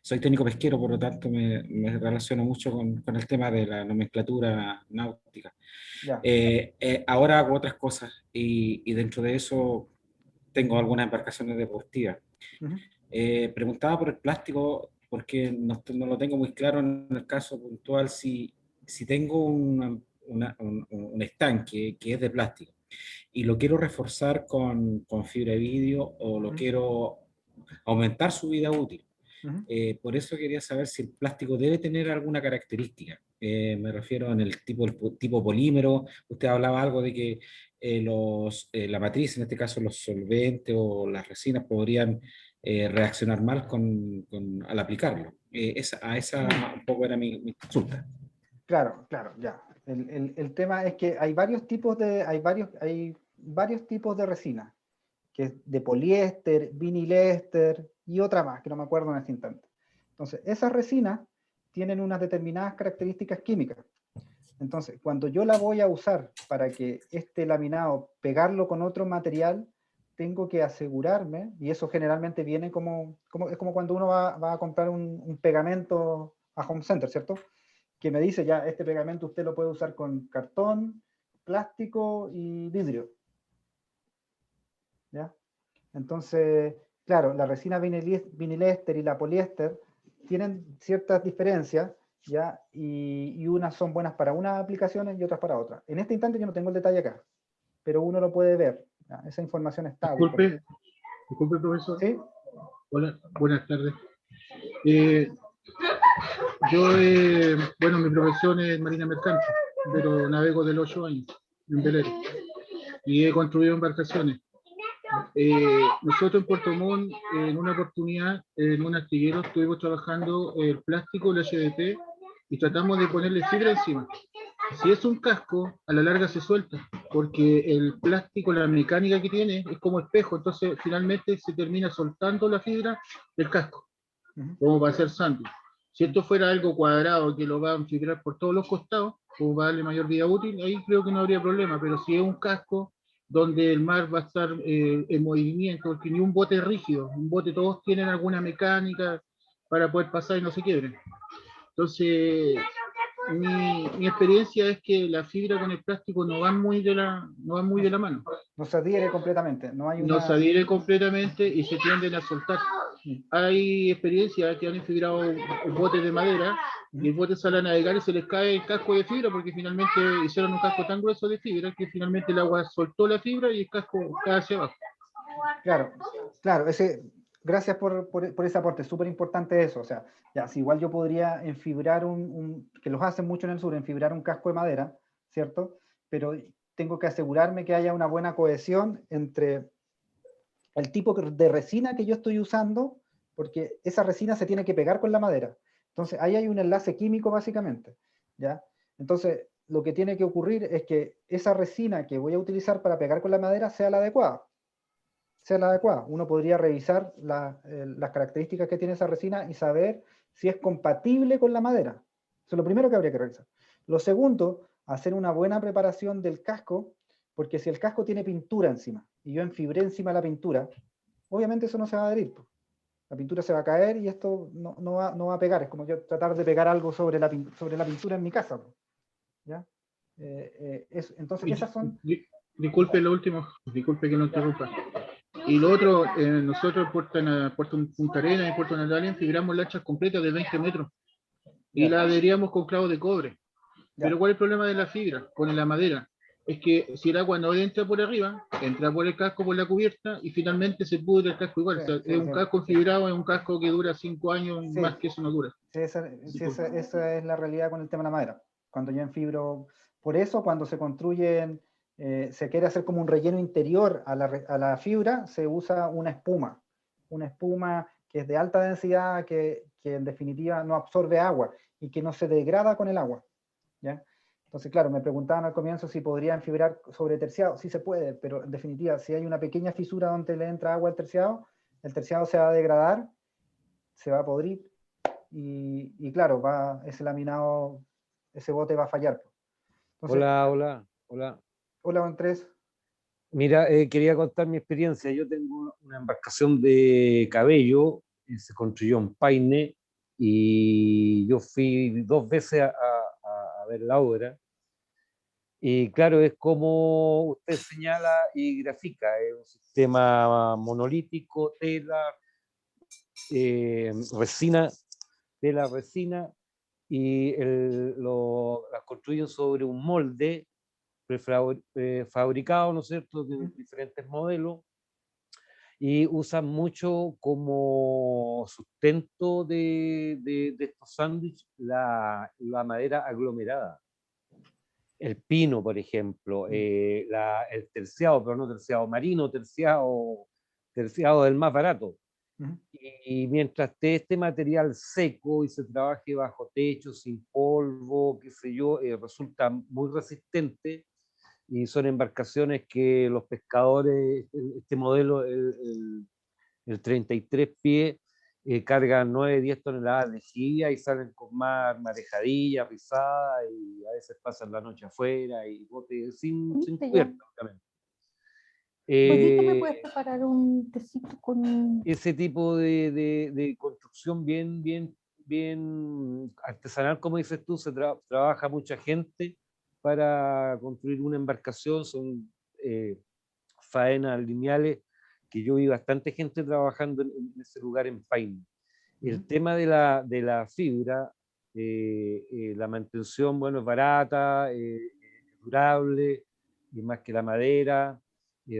Speaker 7: soy técnico pesquero, por lo tanto me relaciono mucho con el tema de la nomenclatura náutica.
Speaker 2: Ya.
Speaker 7: Ahora hago otras cosas y dentro de eso tengo algunas embarcaciones deportivas.
Speaker 2: Uh-huh.
Speaker 7: Preguntaba por el plástico porque no lo tengo muy claro en el caso puntual si tengo un estanque que es de plástico y lo quiero reforzar con fibra de vidrio o lo quiero aumentar su vida útil. Por eso quería saber si el plástico debe tener alguna característica. Me refiero en el tipo polímero. Usted hablaba algo de que la matriz, en este caso los solventes o las resinas, podrían reaccionar mal al aplicarlo. Esa un poco era mi consulta.
Speaker 2: Claro, ya. El tema es que hay varios tipos de resina, que es de poliéster, vinilester y otra más, que no me acuerdo en este instante. Entonces, esas resinas tienen unas determinadas características químicas. Entonces, cuando yo la voy a usar para que este laminado, pegarlo con otro material, tengo que asegurarme, y eso generalmente viene es como cuando uno va a comprar un pegamento a Home Center, ¿cierto? Que me dice ya, este pegamento usted lo puede usar con cartón, plástico y vidrio. ¿Ya? Entonces, claro, la resina vinilester y la poliéster tienen ciertas diferencias, ¿ya? Y unas son buenas para unas aplicaciones y otras para otras. En este instante yo no tengo el detalle acá, pero uno lo puede ver. ¿Ya? Esa información está.
Speaker 4: Disculpe, profesor.
Speaker 2: ¿Sí?
Speaker 4: Hola, buenas tardes. Bueno, mi profesión es marina mercante, pero navego de los 8 años en velero y he construido embarcaciones. Nosotros en Puerto Montt, en una oportunidad, en un astillero, estuvimos trabajando el plástico, el HDP, y tratamos de ponerle fibra encima. Si es un casco, a la larga se suelta, porque el plástico, la mecánica que tiene, es como espejo, entonces finalmente se termina soltando la fibra del casco, como para hacer sándwich. Si esto fuera algo cuadrado, que lo va a enfibrar por todos los costados, como para darle mayor vida útil, ahí creo que no habría problema, pero si es un casco donde el mar va a estar en movimiento, porque ni un bote es rígido, un bote todos tienen alguna mecánica para poder pasar y no se quiebren. Entonces, mi experiencia es que la fibra con el plástico no van muy de la mano.
Speaker 2: No se adhiere completamente.
Speaker 4: No se adhiere completamente y se tienden a soltar. Hay experiencias que han enfibrado botes de madera y el bote sale a navegar y se les cae el casco de fibra porque finalmente hicieron un casco tan grueso de fibra que finalmente el agua soltó la fibra y el casco cae hacia abajo.
Speaker 2: Claro, gracias por ese aporte, súper importante eso. O sea, ya, si igual yo podría enfibrar que los hacen mucho en el sur, enfibrar un casco de madera, ¿cierto? pero tengo que asegurarme que haya una buena cohesión entre el tipo de resina que yo estoy usando, porque esa resina se tiene que pegar con la madera. Entonces, ahí hay un enlace químico básicamente, ¿ya? Entonces, lo que tiene que ocurrir es que esa resina que voy a utilizar para pegar con la madera sea la adecuada. Sea la adecuada. Uno podría revisar las características que tiene esa resina y saber si es compatible con la madera. Eso es lo primero que habría que revisar. Lo segundo, hacer una buena preparación del casco, porque si el casco tiene pintura encima y yo enfibré encima la pintura, obviamente eso no se va a adherir. La pintura se va a caer y esto no va a pegar. Es como yo tratar de pegar algo sobre la pintura en mi casa. ¿Ya? Entonces,
Speaker 4: Oye,
Speaker 2: esas son...
Speaker 4: disculpe lo último, disculpe que lo interrumpa. Y lo otro, nosotros en Puerto Punta Arenas y Puerto Natales fibramos lanchas completas de 20 metros y
Speaker 2: Ya.
Speaker 4: la adheríamos con clavos de cobre.
Speaker 2: Ya.
Speaker 4: Pero ¿cuál es el problema de la fibra con la madera? Es que si el agua no entra por arriba, entra por el casco, por la cubierta, y finalmente se pudre el casco igual.
Speaker 2: Sí,
Speaker 4: O sea,
Speaker 2: sí,
Speaker 4: es un
Speaker 2: sí.
Speaker 4: casco fibrado, es un casco que dura 5 años,
Speaker 2: Sí.
Speaker 4: más que eso no dura.
Speaker 2: Sí, esa es la realidad con el tema de la madera. Cuando yo enfibro, por eso cuando se construyen, se quiere hacer como un relleno interior a la fibra, se usa una espuma que es de alta densidad, que en definitiva no absorbe agua y que no se degrada con el agua, ¿ya? Entonces, claro, me preguntaban al comienzo si podría enfibrar sobre terciado. Sí se puede, pero en definitiva, si hay una pequeña fisura donde le entra agua al terciado, el terciado se va a degradar, se va a podrir, y claro, ese laminado, ese bote va a fallar. Entonces,
Speaker 8: Hola.
Speaker 2: hola, Andrés.
Speaker 8: Mira, quería contar mi experiencia. Yo tengo una embarcación de cabello, se construyó en Paine y yo fui 2 veces a ver la obra. Y claro, es como usted señala y grafica, es un sistema monolítico, resina, tela, resina, y las construyen sobre un molde prefabricado, ¿no es cierto?, de diferentes modelos, y usan mucho como sustento de estos sándwiches la madera aglomerada. El pino, por ejemplo, el terciado, pero no terciado marino, terciado del más barato. Y mientras esté este material seco y se trabaje bajo techo, sin polvo, qué sé yo, resulta muy resistente, y son embarcaciones que los pescadores, este modelo, el 33 pies, cargan 9, 10 toneladas de jibia y salen con mar, marejadilla, rizada, y a veces pasan la noche afuera y botes sin cubierta, obviamente.
Speaker 3: ¿Tú me puedes preparar un tecito con...?
Speaker 8: Ese tipo de construcción bien artesanal, como dices tú, trabaja mucha gente para construir una embarcación, son faenas lineales, que yo vi bastante gente trabajando en ese lugar en Paine. El tema de la fibra, la mantención, bueno, es barata, durable, y más que la madera,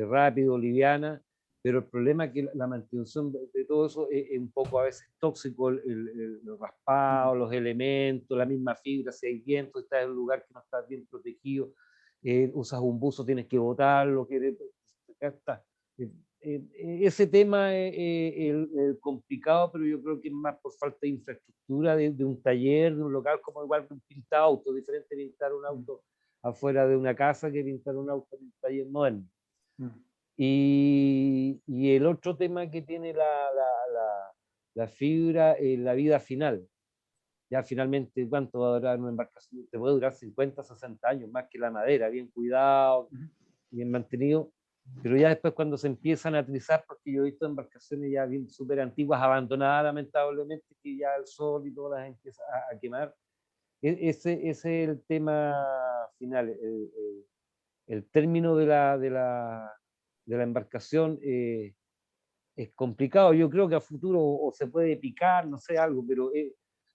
Speaker 8: rápido, liviana, pero el problema es que la mantención de todo eso es un poco a veces tóxico, los raspados, los elementos, la misma fibra, si hay viento, estás en un lugar que no está bien protegido, usas un buzo, tienes que botarlo, ese tema es complicado, pero yo creo que es más por falta de infraestructura de un taller, de un local, como igual que un pintar auto, diferente pintar un auto afuera de una casa que pintar un auto en un taller moderno. Y el otro tema que tiene la fibra es la vida final. Ya finalmente, ¿cuánto va a durar una embarcación? Te puede durar 50, 60 años, más que la madera, bien cuidado, bien mantenido. Pero ya después cuando se empiezan a trizar, porque yo he visto embarcaciones ya bien súper antiguas, abandonadas lamentablemente, que ya el sol y todas las empieza a quemar. Ese es el tema final. El término de la embarcación es complicado. Yo creo que a futuro o se puede picar, no sé, algo, pero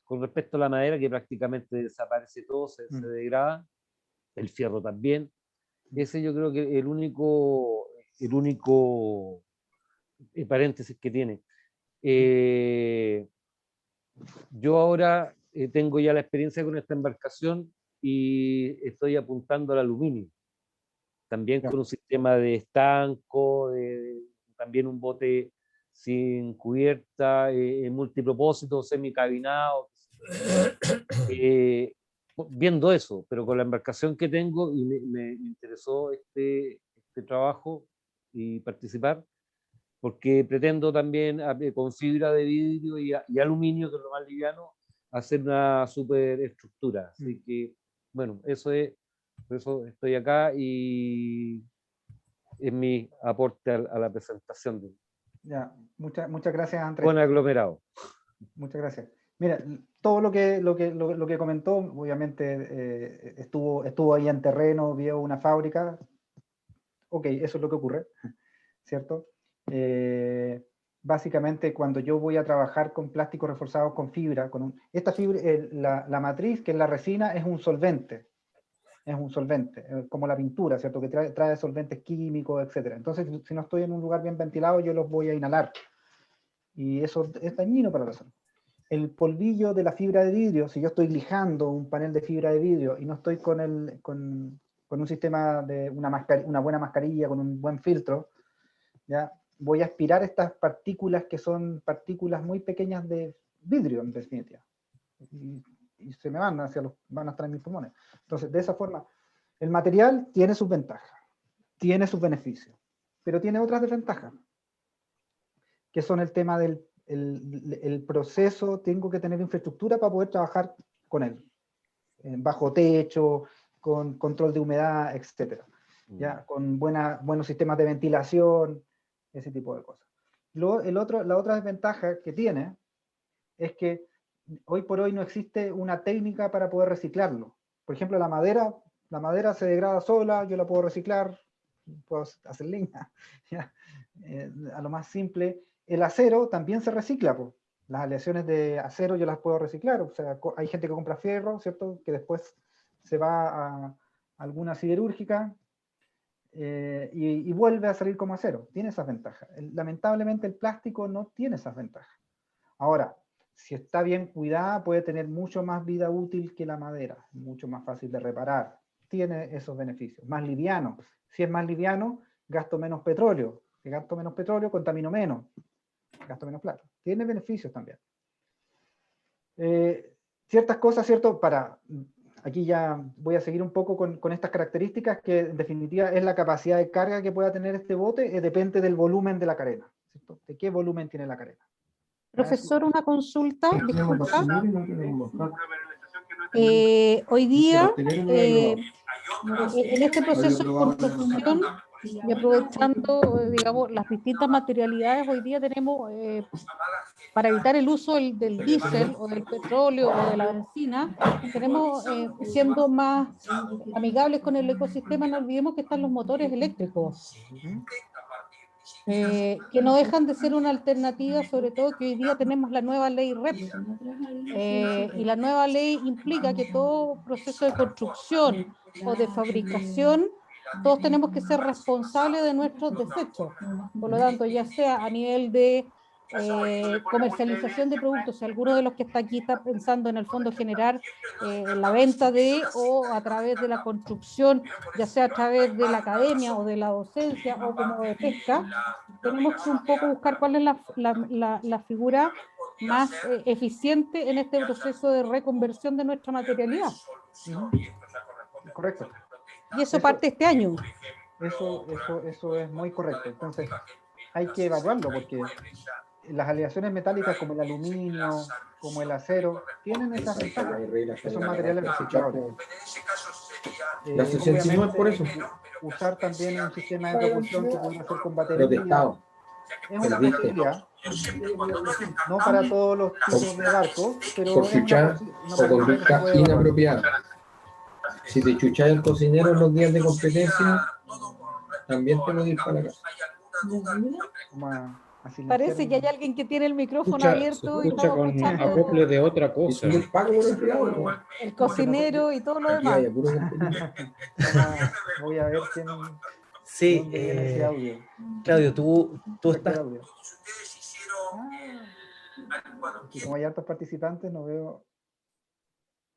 Speaker 8: con respecto a la madera, que prácticamente desaparece todo, se degrada, el fierro también. Ese yo creo que el único paréntesis que tiene. Yo ahora tengo ya la experiencia con esta embarcación y estoy apuntando al aluminio. también
Speaker 2: Ya.
Speaker 8: con un sistema de estanco, también un bote sin cubierta, multipropósito, semicabinado. Viendo eso, pero con la embarcación que tengo, y me interesó este trabajo y participar, porque pretendo también con fibra de vidrio y aluminio, que es lo más liviano, hacer una superestructura. Así que, bueno, por eso estoy acá y es mi aporte a la presentación
Speaker 2: Ya, muchas gracias, Andrés.
Speaker 8: con aglomerado.
Speaker 2: Muchas gracias. Mira, todo lo que comentó, obviamente estuvo ahí en terreno, vio una fábrica. Ok, eso es lo que ocurre, ¿cierto? Básicamente, cuando yo voy a trabajar con plásticos reforzados con fibra, esta fibra, la matriz, que es la resina, es un solvente, como la pintura, ¿cierto? Que trae solventes químicos, etc. Entonces, si no estoy en un lugar bien ventilado, yo los voy a inhalar. Y eso es dañino para la salud. El polvillo de la fibra de vidrio, si yo estoy lijando un panel de fibra de vidrio y no estoy con un sistema de una buena mascarilla, con un buen filtro, ¿ya? Voy a aspirar estas partículas que son partículas muy pequeñas de vidrio, en definitiva. Y se me van van a estar en mis pulmones. Entonces, de esa forma, el material tiene sus ventajas, tiene sus beneficios, pero tiene otras desventajas, que son el tema del el proceso. Tengo que tener infraestructura para poder trabajar con él, bajo techo, con control de humedad, etc. ¿Ya? Con buenos sistemas de ventilación, ese tipo de cosas. La otra desventaja que tiene es que hoy por hoy no existe una técnica para poder reciclarlo. Por ejemplo, la madera se degrada sola, yo la puedo reciclar, puedo hacer leña, ¿ya? A lo más simple. El acero también se recicla, pues. Las aleaciones de acero yo las puedo reciclar, o sea, hay gente que compra fierro, ¿cierto? Que después se va a alguna siderúrgica y vuelve a salir como acero. Tiene esas ventajas. Lamentablemente el plástico no tiene esas ventajas. Ahora, si está bien cuidada, puede tener mucho más vida útil que la madera, mucho más fácil de reparar. Tiene esos beneficios. Más liviano. Si es más liviano, gasto menos petróleo. Si gasto menos petróleo, contamino menos. Gasto menos plata. Tiene beneficios también. Ciertas cosas, ¿cierto? Aquí ya voy a seguir un poco con estas características, que en definitiva es la capacidad de carga que pueda tener este bote, depende del volumen de la carena, ¿cierto? ¿De qué volumen tiene la carena?
Speaker 3: Profesor, una consulta, disculpa. Hoy día, en este proceso de construcción y aprovechando, digamos, las distintas materialidades, hoy día tenemos, para evitar el uso del diésel o del petróleo o de la benzina, tenemos, siendo más amigables con el ecosistema, no olvidemos que están los motores eléctricos. Que no dejan de ser una alternativa, sobre todo que hoy día tenemos la nueva ley REP. Y la nueva ley implica que todo proceso de construcción o de fabricación, todos tenemos que ser responsables de nuestros desechos. Por lo tanto, ya sea a nivel de comercialización de productos, si alguno de los que está aquí está pensando en el fondo generar la venta o a través de la construcción, ya sea a través de la academia o de la docencia o como de pesca, tenemos que un poco buscar cuál es la figura más eficiente en este proceso de reconversión de nuestra materialidad.
Speaker 2: Correcto.
Speaker 3: Y eso parte este año.
Speaker 2: Eso es muy correcto. Entonces, hay que evaluarlo, porque las aleaciones metálicas como el aluminio, como el acero, tienen esas ventajas. Esos materiales reciclables.
Speaker 9: La 69 por eso.
Speaker 2: Usar también un sistema de propulsión que pueden hacer con batería. Es una posibilidad. No para todos los tipos de barcos, pero
Speaker 9: Por
Speaker 2: es una
Speaker 9: chuchar o conducta inapropiada. Si te chuchas el cocinero en los días de competencia, también te voy a ir para la casa.
Speaker 3: Parece que hay alguien que tiene el micrófono abierto y
Speaker 7: escucha con acople de otra cosa.
Speaker 3: El cocinero y todo lo demás.
Speaker 2: Voy a ver quién.
Speaker 1: Sí, Claudio, tú estás.
Speaker 2: Y como hay hartos participantes, no veo.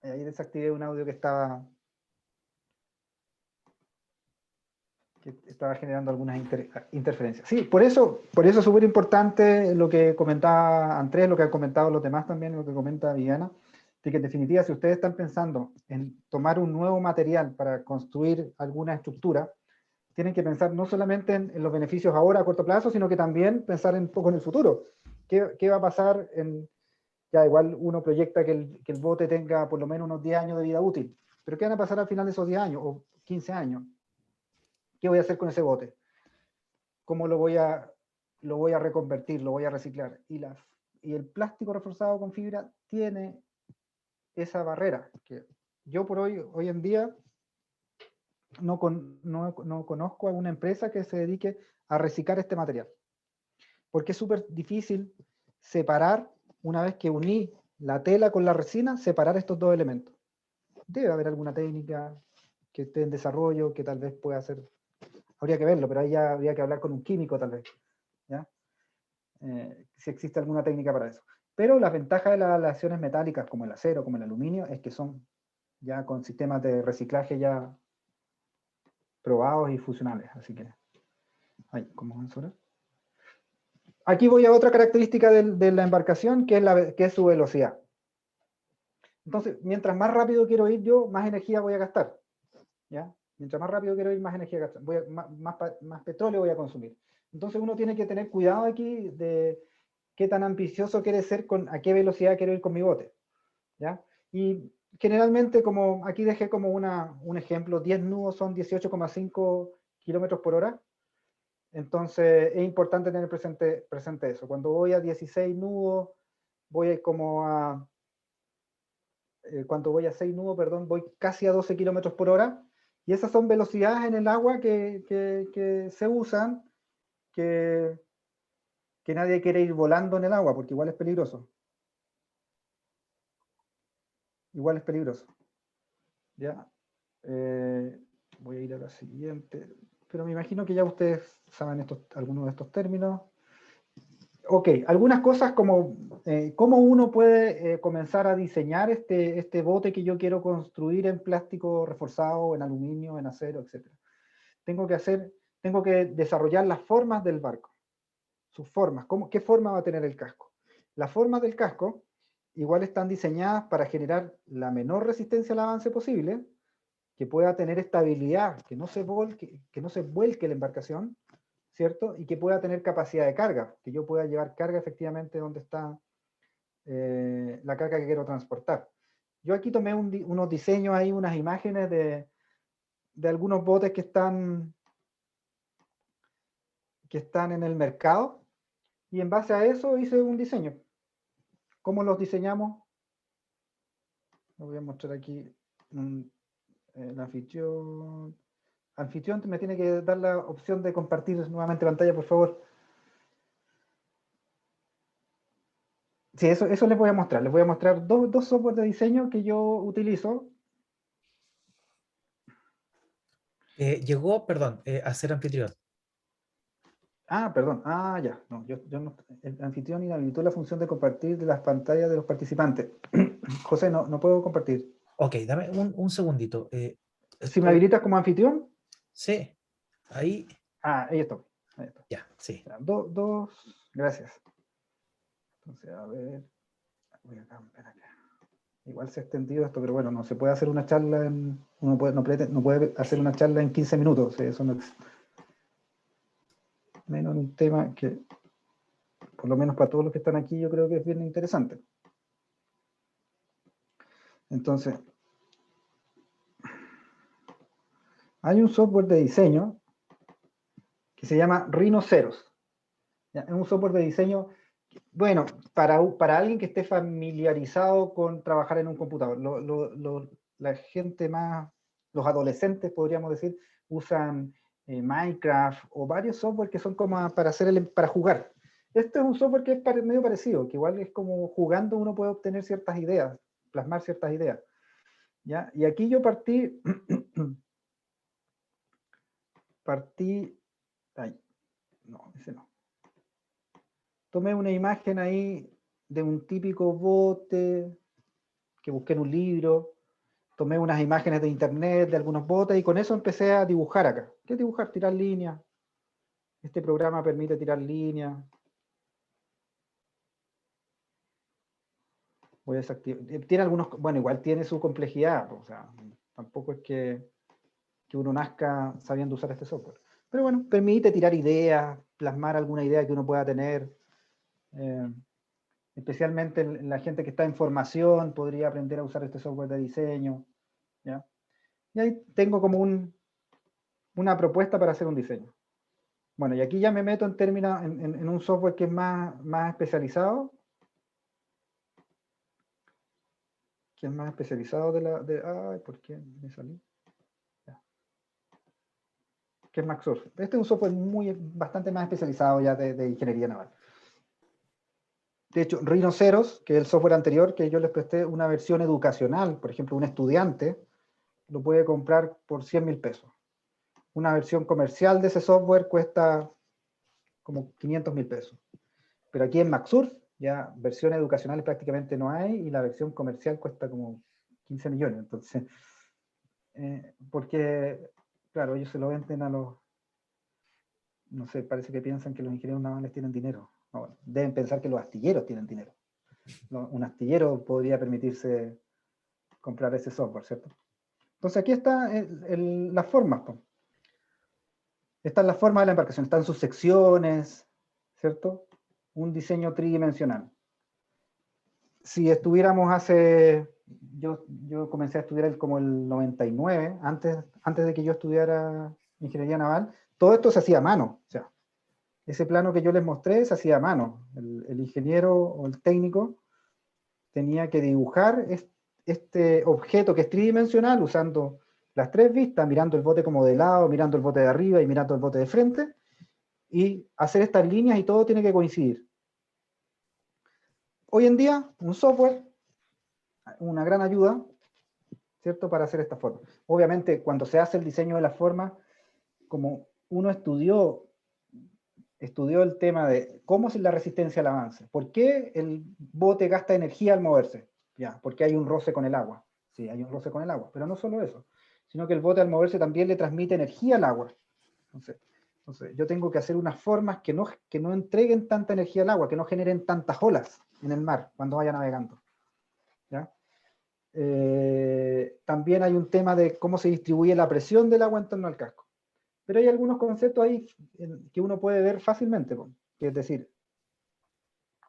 Speaker 2: Ahí desactivé un audio que estaba. que estaba generando algunas interferencias. Sí, por eso es súper importante lo que comentaba Andrés, lo que han comentado los demás también, lo que comenta Viviana, de que en definitiva, si ustedes están pensando en tomar un nuevo material para construir alguna estructura, tienen que pensar no solamente en los beneficios ahora a corto plazo, sino que también pensar un poco en el futuro. ¿Qué va a pasar ya igual uno proyecta que el bote tenga por lo menos unos 10 años de vida útil, pero ¿qué van a pasar al final de esos 10 años o 15 años? ¿Qué voy a hacer con ese bote? ¿Cómo lo voy a reconvertir, lo voy a reciclar? Y el plástico reforzado con fibra tiene esa barrera, que yo por hoy en día no conozco a una empresa que se dedique a reciclar este material, porque es súper difícil separar, una vez que uní la tela con la resina, separar estos dos elementos. Debe haber alguna técnica que esté en desarrollo, que tal vez pueda hacer, habría que verlo, pero ahí ya habría que hablar con un químico tal vez, ¿ya? Si existe alguna técnica para eso. Pero las ventajas de las aleaciones metálicas como el acero, como el aluminio, es que son ya con sistemas de reciclaje ya probados y funcionales. Así que, ¿cómo vamos a ver? Aquí voy a otra característica de la embarcación, que es su velocidad. Entonces, mientras más rápido quiero ir yo, más energía voy a gastar, ¿ya? Mientras más rápido quiero ir, más energía gastar, más petróleo voy a consumir. Entonces uno tiene que tener cuidado aquí de qué tan ambicioso quiere ser, a qué velocidad quiero ir con mi bote, ¿ya? Y generalmente, como aquí dejé como un ejemplo, 10 nudos son 18,5 kilómetros por hora. Entonces es importante tener presente eso. Cuando voy a 16 nudos, cuando voy a 6 nudos, perdón, voy casi a 12 kilómetros por hora. Y esas son velocidades en el agua que se usan, que nadie quiere ir volando en el agua, porque igual es peligroso. Igual es peligroso. ¿Ya? Voy a ir a la siguiente. Pero me imagino que ya ustedes saben algunos de estos términos. Ok, algunas cosas como cómo uno puede comenzar a diseñar este bote que yo quiero construir en plástico reforzado, en aluminio, en acero, etc. Tengo que desarrollar las formas del barco, sus formas, qué forma va a tener el casco. Las formas del casco igual están diseñadas para generar la menor resistencia al avance posible, que pueda tener estabilidad, que no se vuelque la embarcación, ¿cierto? Y que pueda tener capacidad de carga, que yo pueda llevar carga efectivamente donde está la carga que quiero transportar. Yo aquí tomé unos diseños ahí, unas imágenes de algunos botes que están en el mercado, y en base a eso hice un diseño. ¿Cómo los diseñamos? Lo voy a mostrar aquí. El anfitrión me tiene que dar la opción de compartir nuevamente pantalla, por favor. Sí, eso les voy a mostrar. Les voy a mostrar dos software de diseño que yo utilizo.
Speaker 1: Llegó, perdón, a ser anfitrión.
Speaker 2: Perdón. Ya. No, yo no, el anfitrión inhabilitó la función de compartir de las pantallas de los participantes. José, no puedo compartir.
Speaker 1: Ok, dame un segundito.
Speaker 2: Si me habilitas como anfitrión.
Speaker 1: Sí, ahí.
Speaker 2: Ahí está.
Speaker 1: Ya, sí.
Speaker 2: Dos, gracias. Entonces, a ver. Voy a cambiar acá. Igual se ha extendido esto, pero bueno, no se puede hacer una charla no puede hacer una charla en 15 minutos. Eso no es menos un tema que, por lo menos para todos los que están aquí, yo creo que es bien interesante. Entonces, hay un software de diseño que se llama Rhinoceros. Es un software de diseño, bueno, para alguien que esté familiarizado con trabajar en un computador. La gente más, los adolescentes, podríamos decir, usan Minecraft o varios software que son como para jugar. Este es un software que es medio parecido, que igual es como jugando uno puede obtener ciertas ideas, plasmar ciertas ideas. ¿Ya? Y aquí yo partí, no, ese no. Tomé una imagen ahí de un típico bote que busqué en un libro, tomé unas imágenes de internet de algunos botes y con eso empecé a dibujar acá. ¿Qué es dibujar? Tirar líneas. Este programa permite tirar líneas. Voy a desactivar. Tiene algunos, bueno, igual tiene su complejidad, o sea, tampoco es que uno nazca sabiendo usar este software. Pero bueno, permite tirar ideas, plasmar alguna idea que uno pueda tener. Especialmente la gente que está en formación podría aprender a usar este software de diseño. ¿Ya? Y ahí tengo como una propuesta para hacer un diseño. Bueno, y aquí ya me meto en términos, en un software que es más especializado. Que es más especializado ay, ¿por qué me salí? Ya. Que es MaxSource. Este es un software bastante más especializado ya de ingeniería naval. De hecho, Rhinoceros, que es el software anterior que yo les presté, una versión educacional, por ejemplo, un estudiante lo puede comprar por 100.000 pesos. Una versión comercial de ese software cuesta como 500.000 pesos. Pero aquí en MaxSource, ya versiones educacionales prácticamente no hay, y la versión comercial cuesta como 15 millones. Entonces, porque, claro, ellos se lo venden a los, no sé, parece que piensan que los ingenieros navales tienen dinero. No, bueno, deben pensar que los astilleros tienen dinero. Un astillero podría permitirse comprar ese software, ¿cierto? Entonces aquí están las formas. Están las formas de la embarcación, están sus secciones, ¿cierto? Un diseño tridimensional. Si estuviéramos yo comencé a estudiar como el 99, antes de que yo estudiara ingeniería naval, todo esto se hacía a mano. O sea, ese plano que yo les mostré se hacía a mano. El ingeniero o el técnico tenía que dibujar este objeto que es tridimensional usando las tres vistas, mirando el bote como de lado, mirando el bote de arriba y mirando el bote de frente, y hacer estas líneas y todo tiene que coincidir. Hoy en día, un software, una gran ayuda, ¿cierto?, para hacer esta forma. Obviamente, cuando se hace el diseño de la forma, como uno estudió el tema de cómo es la resistencia al avance, por qué el bote gasta energía al moverse, ya, porque hay un roce con el agua, sí, hay un roce con el agua, pero no solo eso, sino que el bote al moverse también le transmite energía al agua. Entonces yo tengo que hacer unas formas que no entreguen tanta energía al agua, que no generen tantas olas en el mar cuando vaya navegando. ¿Ya? También hay un tema de cómo se distribuye la presión del agua en torno al casco. Pero hay algunos conceptos ahí que uno puede ver fácilmente, que es decir,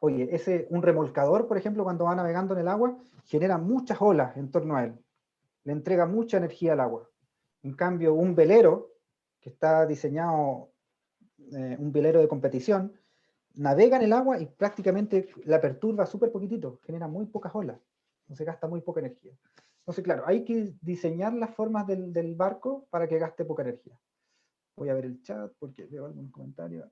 Speaker 2: oye, un remolcador, por ejemplo, cuando va navegando en el agua, genera muchas olas en torno a él, le entrega mucha energía al agua. En cambio, un velero, que está diseñado, un velero de competición, navega en el agua y prácticamente la perturba súper poquitito, genera muy pocas olas, entonces gasta muy poca energía. Entonces, claro, hay que diseñar las formas del barco para que gaste poca energía. Voy a ver el chat porque veo algunos comentarios.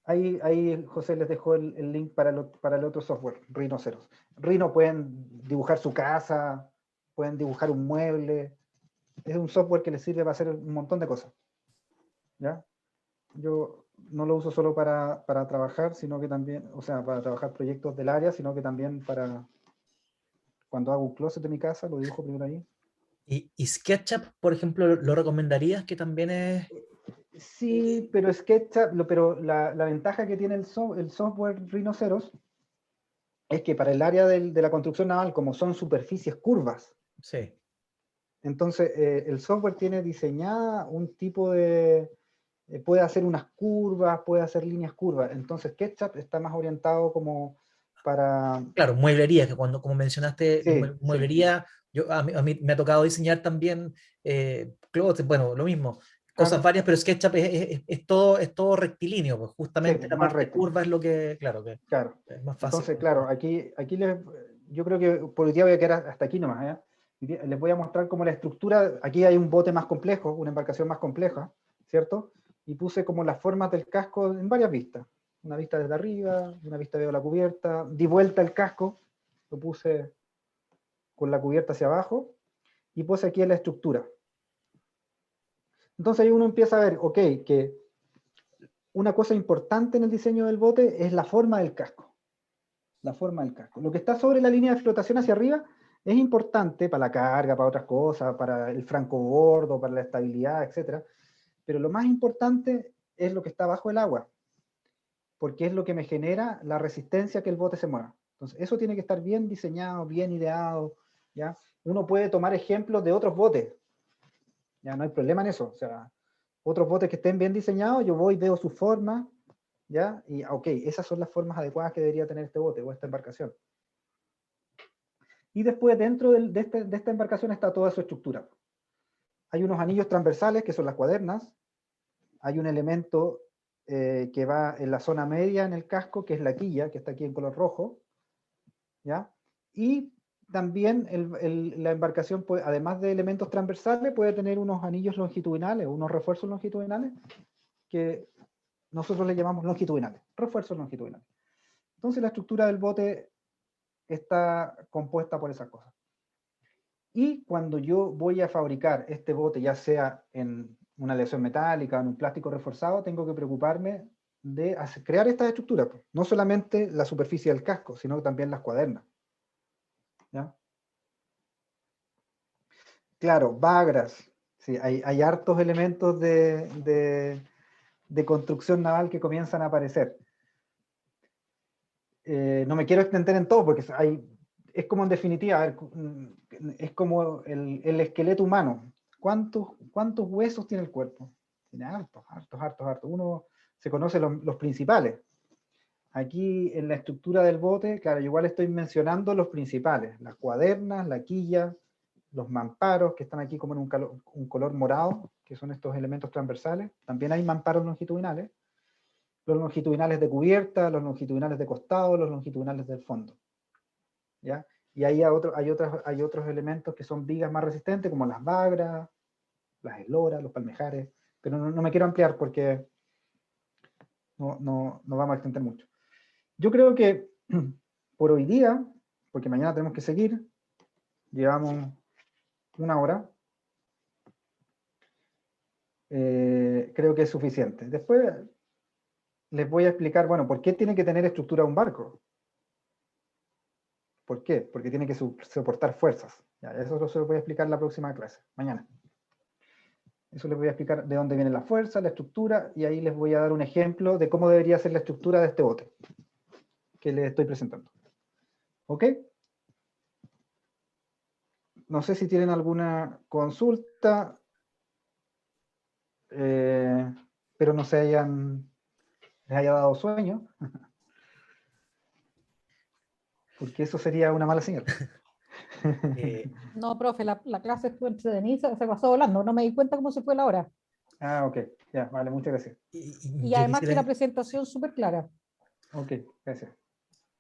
Speaker 2: Ahí José les dejó el link para el otro software, Rhinoceros. Rhino pueden dibujar su casa, pueden dibujar un mueble. Es un software que les sirve para hacer un montón de cosas. ¿Ya? Yo no lo uso solo para trabajar, sino que también, o sea, para trabajar proyectos del área, sino que también para cuando hago un closet de mi casa, lo dibujo primero ahí.
Speaker 1: ¿Y SketchUp, por ejemplo, lo recomendarías, que también es...?
Speaker 2: Sí, pero SketchUp, pero la ventaja que tiene el software Rhinoceros es que para el área de la construcción naval, como son superficies curvas,
Speaker 1: Sí.
Speaker 2: entonces el software tiene diseñada un tipo de... puede hacer unas curvas, puede hacer líneas curvas. Entonces SketchUp está más orientado como para...
Speaker 1: Claro, mueblería, que como mencionaste,
Speaker 2: Sí,
Speaker 1: mueblería, a mí me ha tocado diseñar también closets, bueno, lo mismo, cosas
Speaker 2: claro,
Speaker 1: varias, pero SketchUp es todo rectilíneo, pues justamente
Speaker 2: sí,
Speaker 1: la
Speaker 2: más
Speaker 1: parte
Speaker 2: recto.
Speaker 1: curva es lo que, claro, que
Speaker 2: Claro.
Speaker 1: es más fácil.
Speaker 2: Entonces, claro, aquí yo creo que por hoy día voy a quedar hasta aquí nomás. Les voy a mostrar cómo la estructura, aquí hay un bote más complejo, una embarcación más compleja, ¿cierto? Y puse como las formas del casco en varias vistas. Una vista desde arriba, una vista veo la cubierta, di vuelta el casco, lo puse con la cubierta hacia abajo, y puse aquí en la estructura. Entonces ahí uno empieza a ver, ok, que una cosa importante en el diseño del bote es la forma del casco. la forma del casco. Lo que está sobre la línea de flotación hacia arriba es importante para la carga, para otras cosas, para el francobordo, para la estabilidad, etc. Pero lo más importante es lo que está bajo el agua, porque es lo que me genera la resistencia a que el bote se mueva. Entonces, eso tiene que estar bien diseñado, bien ideado, ¿ya? Uno puede tomar ejemplos de otros botes, ya no hay problema en eso. O sea, otros botes que estén bien diseñados, yo voy, veo su forma, ¿ya? Y, ok, esas son las formas adecuadas que debería tener este bote o esta embarcación. Y después, dentro de esta embarcación está toda su estructura. Hay unos anillos transversales, que son las cuadernas. Hay un elemento que va en la zona media en el casco, que es la quilla, que está aquí en color rojo, ¿ya? Y también la embarcación, puede, además de elementos transversales, puede tener unos anillos longitudinales, unos refuerzos longitudinales, que nosotros le llamamos longitudinales, refuerzos longitudinales. Entonces la estructura del bote está compuesta por esas cosas. Y cuando yo voy a fabricar este bote, ya sea en una aleación metálica o en un plástico reforzado, tengo que preocuparme de crear estas estructuras. No solamente la superficie del casco, sino también las cuadernas. ¿Ya? Claro, bagras. Sí, hay hartos elementos de construcción naval que comienzan a aparecer. No me quiero extender en todo, porque es como en definitiva, a ver, es como el esqueleto humano. ¿Cuántos huesos tiene el cuerpo? Tiene hartos. Uno se conoce los principales. Aquí en la estructura del bote, claro, igual estoy mencionando los principales, las cuadernas, la quilla, los mamparos, que están aquí como en un color morado, que son estos elementos transversales. También hay mamparos longitudinales. Los longitudinales de cubierta, los longitudinales de costado, los longitudinales del fondo. ¿Ya? Y ahí hay otros elementos que son vigas más resistentes, como las bagras, las esloras, los palmejares, pero no me quiero ampliar porque no vamos a extender mucho. Yo creo que por hoy día, porque mañana tenemos que seguir, llevamos 1 hora, creo que es suficiente. Después les voy a explicar, bueno, ¿por qué tiene que tener estructura un barco? ¿Por qué? Porque tiene que soportar fuerzas. Ya, eso se lo voy a explicar en la próxima clase, mañana. Eso les voy a explicar de dónde viene la fuerza, la estructura, y ahí les voy a dar un ejemplo de cómo debería ser la estructura de este bote que les estoy presentando. ¿Ok? No sé si tienen alguna consulta, pero no les haya dado sueño, porque eso sería una mala señal.
Speaker 3: No, profe, la clase estuvo entretenida, se pasó volando, no me di cuenta cómo se fue la hora.
Speaker 2: Ah, ok, ya, vale, muchas gracias.
Speaker 3: Y además que la presentación súper clara.
Speaker 2: Ok, gracias.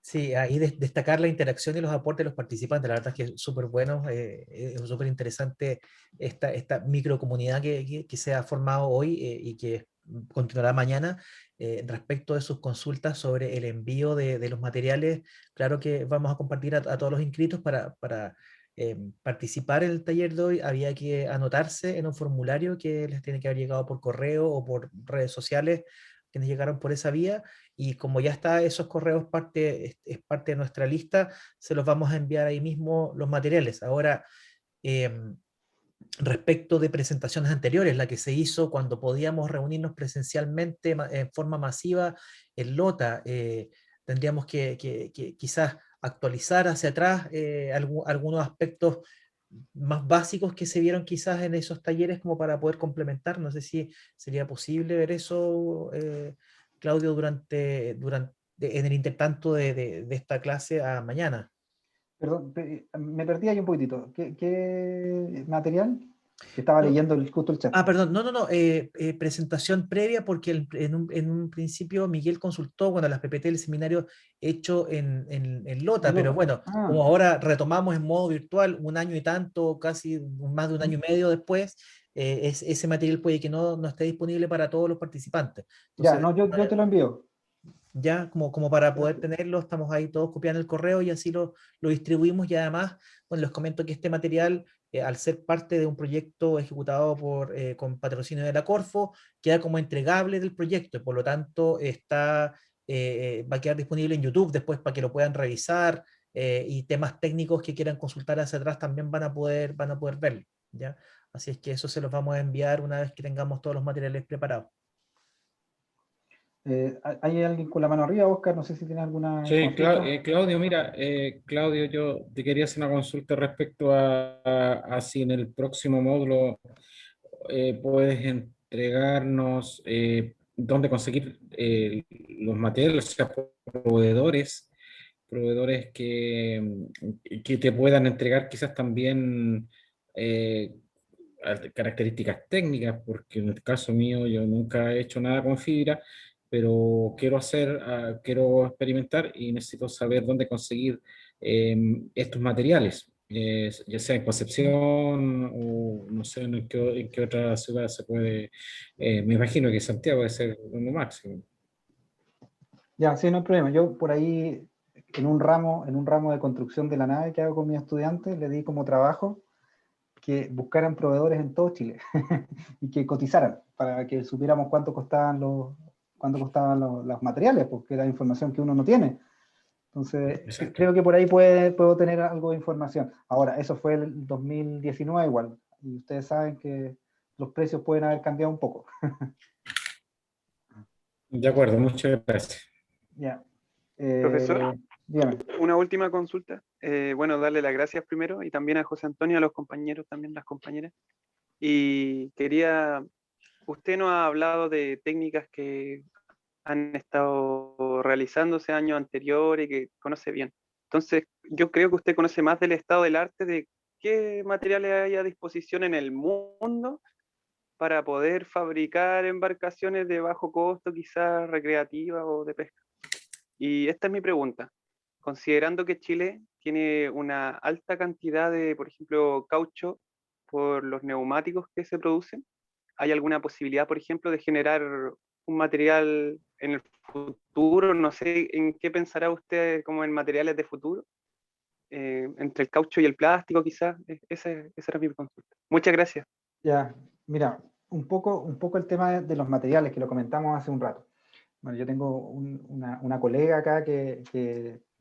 Speaker 1: Sí, ahí destacar la interacción y los aportes de los participantes, la verdad es que es súper bueno, es súper interesante esta microcomunidad que se ha formado hoy y que continuará mañana respecto de sus consultas sobre el envío de los materiales. Claro que vamos a compartir a todos los inscritos para participar en el taller de hoy. Había que anotarse en un formulario que les tiene que haber llegado por correo o por redes sociales, quienes llegaron por esa vía, y como ya está esos correos es parte de nuestra lista, se los vamos a enviar ahí mismo los materiales. Ahora, respecto de presentaciones anteriores, la que se hizo cuando podíamos reunirnos presencialmente en forma masiva en Lota, tendríamos que quizás actualizar hacia atrás algunos aspectos más básicos que se vieron quizás en esos talleres como para poder complementar. No sé si sería posible ver eso, Claudio, en el intertanto de esta clase a mañana.
Speaker 2: Perdón, me perdí ahí un poquitito. ¿Qué material? Que estaba leyendo justo el chat.
Speaker 1: Perdón, no, presentación previa, porque en un principio Miguel consultó, bueno, las PPT del seminario hecho en Lota, pero bueno, como ahora retomamos en modo virtual 1 año y tanto, casi más de 1 año y medio después, ese material puede que no esté disponible para todos los participantes. Entonces,
Speaker 2: ya, no, yo te lo envío.
Speaker 1: Ya, como para poder tenerlo, estamos ahí todos copiando el correo y así lo distribuimos. Y además, bueno, les comento que este material, al ser parte de un proyecto ejecutado con patrocinio de la Corfo, queda como entregable del proyecto, y por lo tanto está va a quedar disponible en YouTube después para que lo puedan revisar, y temas técnicos que quieran consultar hacia atrás también van a poder verlo, ¿ya? Así es que eso se los vamos a enviar una vez que tengamos todos los materiales preparados.
Speaker 2: ¿Hay alguien con la mano arriba, Oscar? No sé si tienes alguna
Speaker 7: Sí,
Speaker 2: consulta.
Speaker 7: Claudio, mira, Claudio, yo te quería hacer una consulta respecto a si en el próximo módulo puedes entregarnos dónde conseguir los materiales, o sea, proveedores que te puedan entregar quizás también características técnicas, porque en el caso mío yo nunca he hecho nada con fibra, pero quiero experimentar y necesito saber dónde conseguir estos materiales, ya sea en Concepción o no sé en qué otra ciudad se puede, me imagino que Santiago debe ser uno máximo.
Speaker 2: Ya, sí, no hay problema. Yo por ahí, en un ramo de construcción de la nave que hago con mis estudiantes, le di como trabajo que buscaran proveedores en todo Chile y que cotizaran para que supiéramos cuánto costaban los materiales, porque era información que uno no tiene. Entonces,
Speaker 7: Exacto.
Speaker 2: creo que por ahí puedo tener algo de información. Ahora, eso fue el 2019 igual, y ustedes saben que los precios pueden haber cambiado un poco.
Speaker 7: De acuerdo, muchas gracias.
Speaker 2: Ya.
Speaker 5: Profesor,
Speaker 2: Dígame.
Speaker 5: una última consulta. Bueno, darle las gracias primero y también a José Antonio, a los compañeros, también las compañeras. Y usted nos ha hablado de técnicas que han estado realizándose años anteriores y que conoce bien. Entonces, yo creo que usted conoce más del estado del arte, de qué materiales hay a disposición en el mundo para poder fabricar embarcaciones de bajo costo, quizás recreativas o de pesca. Y esta es mi pregunta. Considerando que Chile tiene una alta cantidad de, por ejemplo, caucho por los neumáticos que se producen, ¿hay alguna posibilidad, por ejemplo, de generar un material en el futuro? No sé en qué pensará usted como en materiales de futuro, entre el caucho y el plástico, quizás. Esa era mi consulta. Muchas gracias.
Speaker 2: Ya, mira, un poco el tema de los materiales, que lo comentamos hace un rato. Bueno, yo tengo una colega acá que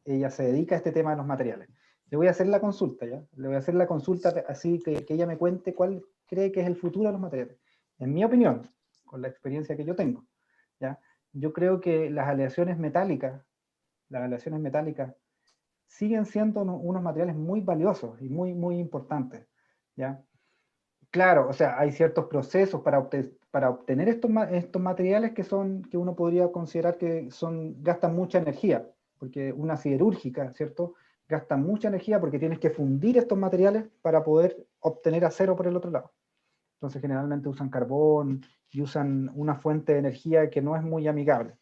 Speaker 2: ella se dedica a este tema de los materiales. Le voy a hacer la consulta, ¿ya? Le voy a hacer la consulta así que ella me cuente cuál cree que es el futuro de los materiales. En mi opinión, con la experiencia que yo tengo, ¿ya? Yo creo que las aleaciones metálicas siguen siendo unos materiales muy valiosos y muy importantes, ¿ya? Claro, o sea, hay ciertos procesos para obtener estos materiales que uno podría considerar que gastan mucha energía, porque una siderúrgica, ¿cierto? Gasta mucha energía porque tienes que fundir estos materiales para poder obtener acero por el otro lado. Entonces generalmente usan carbón y usan una fuente de energía que no es muy amigable.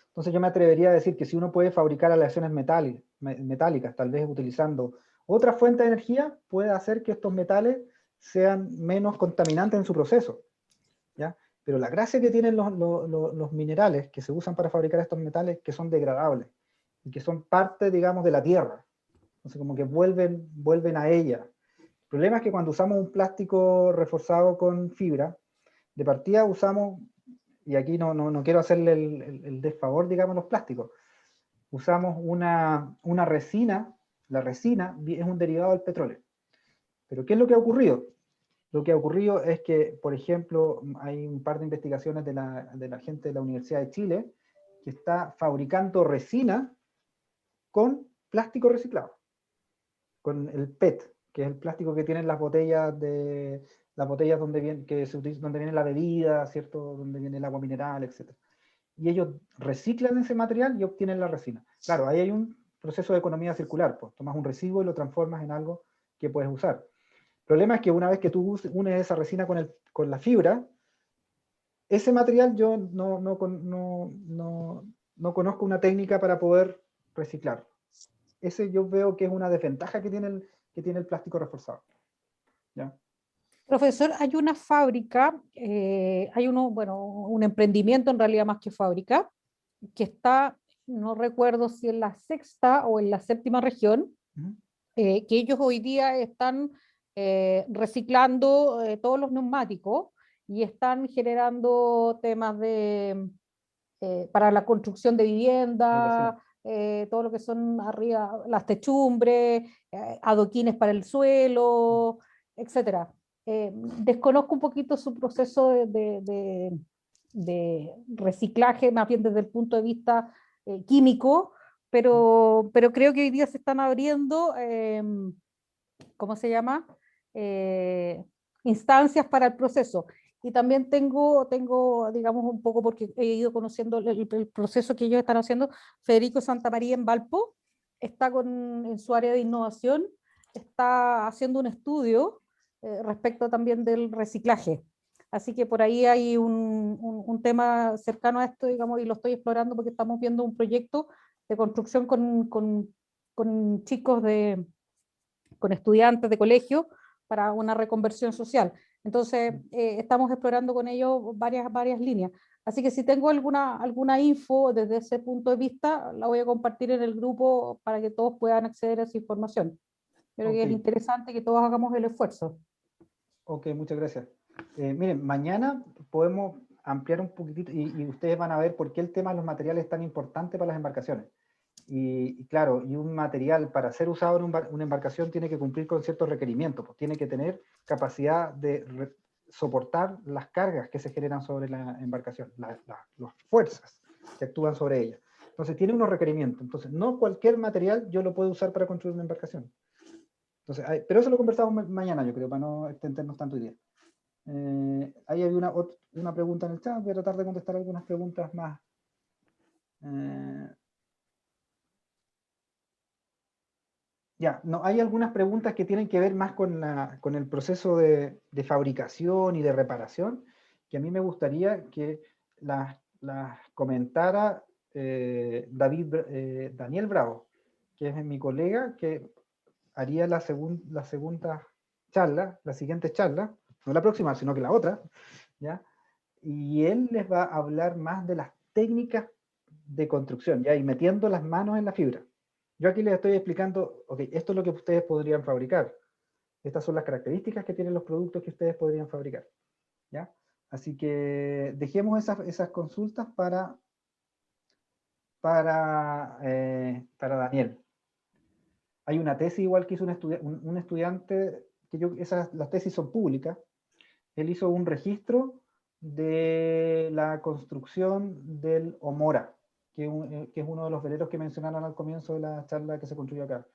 Speaker 2: Entonces yo me atrevería a decir que si uno puede fabricar aleaciones metálicas, tal vez utilizando otra fuente de energía, puede hacer que estos metales sean menos contaminantes en su proceso, ¿ya? Pero la gracia que tienen los minerales que se usan para fabricar estos metales, que son degradables y que son parte, digamos, de la tierra. Entonces como que vuelven a ella. El problema es que cuando usamos un plástico reforzado con fibra, de partida usamos, y aquí no quiero hacerle el desfavor, digamos, a los plásticos, usamos una resina. La resina es un derivado del petróleo. Pero ¿qué es lo que ha ocurrido? Lo que ha ocurrido es que, por ejemplo, hay un par de investigaciones de la gente de la Universidad de Chile que está fabricando resina con plástico reciclado, con el PET, que es el plástico que tienen las botellas donde viene la bebida, ¿cierto? Donde viene el agua mineral, etc. Y ellos reciclan ese material y obtienen la resina. Claro, ahí hay un proceso de economía circular, pues tomas un residuo y lo transformas en algo que puedes usar. El problema es que una vez que tú unes esa resina con la fibra, ese material yo no conozco una técnica para poder reciclar. Ese yo veo que es una desventaja que tiene el plástico reforzado, ¿ya?
Speaker 3: Profesor, hay una fábrica, un emprendimiento en realidad más que fábrica, que está, no recuerdo si en la sexta o en la séptima región, que ellos hoy día están reciclando todos los neumáticos y están generando temas de para la construcción de vivienda, todo lo que son arriba, las techumbres, adoquines para el suelo, etcétera. Desconozco un poquito su proceso de reciclaje, más bien desde el punto de vista químico, pero creo que hoy día se están abriendo, ¿cómo se llama? Instancias para el proceso. Y también tengo, digamos, un poco, porque he ido conociendo el proceso que ellos están haciendo. Federico Santamaría en Valpo está en su área de innovación, está haciendo un estudio respecto también del reciclaje. Así que por ahí hay un tema cercano a esto, digamos, y lo estoy explorando porque estamos viendo un proyecto de construcción con chicos con estudiantes de colegio para una reconversión social. Entonces, estamos explorando con ellos varias líneas. Así que si tengo alguna info desde ese punto de vista, la voy a compartir en el grupo para que todos puedan acceder a esa información. Creo que es interesante que todos hagamos el esfuerzo.
Speaker 2: Ok, muchas gracias. Miren, mañana podemos ampliar un poquitito y ustedes van a ver por qué el tema de los materiales es tan importante para las embarcaciones. Y claro, y un material para ser usado en una embarcación tiene que cumplir con ciertos requerimientos, pues tiene que tener capacidad de soportar las cargas que se generan sobre la embarcación, las fuerzas que actúan sobre ella. Entonces tiene unos requerimientos. Entonces no cualquier material yo lo puedo usar para construir una embarcación. Entonces, pero eso lo conversamos mañana, yo creo, para no extendernos tanto hoy día. Ahí había una pregunta en el chat, voy a tratar de contestar algunas preguntas más. Ya, no, hay algunas preguntas que tienen que ver más con el proceso de fabricación y de reparación, que a mí me gustaría que las comentara Daniel Bravo, que es mi colega, que haría la segunda charla, la siguiente charla, no la próxima, sino que la otra, ¿ya? Y él les va a hablar más de las técnicas de construcción, ¿ya? Y metiendo las manos en la fibra. Yo aquí les estoy explicando, ok, esto es lo que ustedes podrían fabricar. Estas son las características que tienen los productos que ustedes podrían fabricar, ¿ya? Así que dejemos esas consultas para Daniel. Hay una tesis igual que hizo un estudiante, las tesis son públicas. Él hizo un registro de la construcción del Omora, que es uno de los veleros que mencionaron al comienzo de la charla que se construyó acá.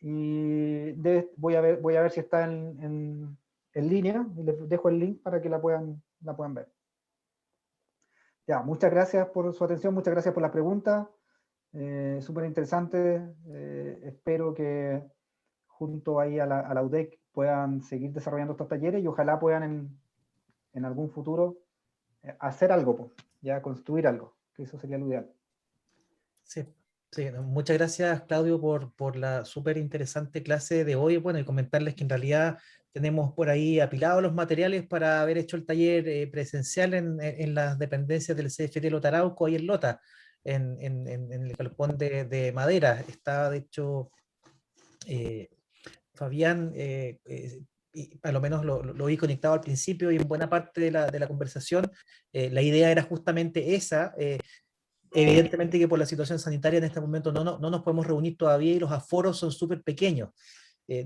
Speaker 2: Y voy a ver si está en línea, y les dejo el link para que la puedan ver. Ya, muchas gracias por su atención, muchas gracias por la pregunta. Súper interesante. Espero que junto ahí a la UDEC puedan seguir desarrollando estos talleres y ojalá puedan en algún futuro hacer algo, ya construir algo, que eso sería lo ideal.
Speaker 1: Sí, muchas gracias, Claudio, por la súper interesante clase de hoy. Bueno, y comentarles que en realidad tenemos por ahí apilados los materiales para haber hecho el taller presencial en las dependencias del CFT Lota Arauco y en Lota, en el galpón de madera. Está, de hecho, Fabián, y a lo menos lo vi conectado al principio y en buena parte de la conversación. La idea era justamente esa. Evidentemente que por la situación sanitaria en este momento no nos podemos reunir todavía y los aforos son súper pequeños.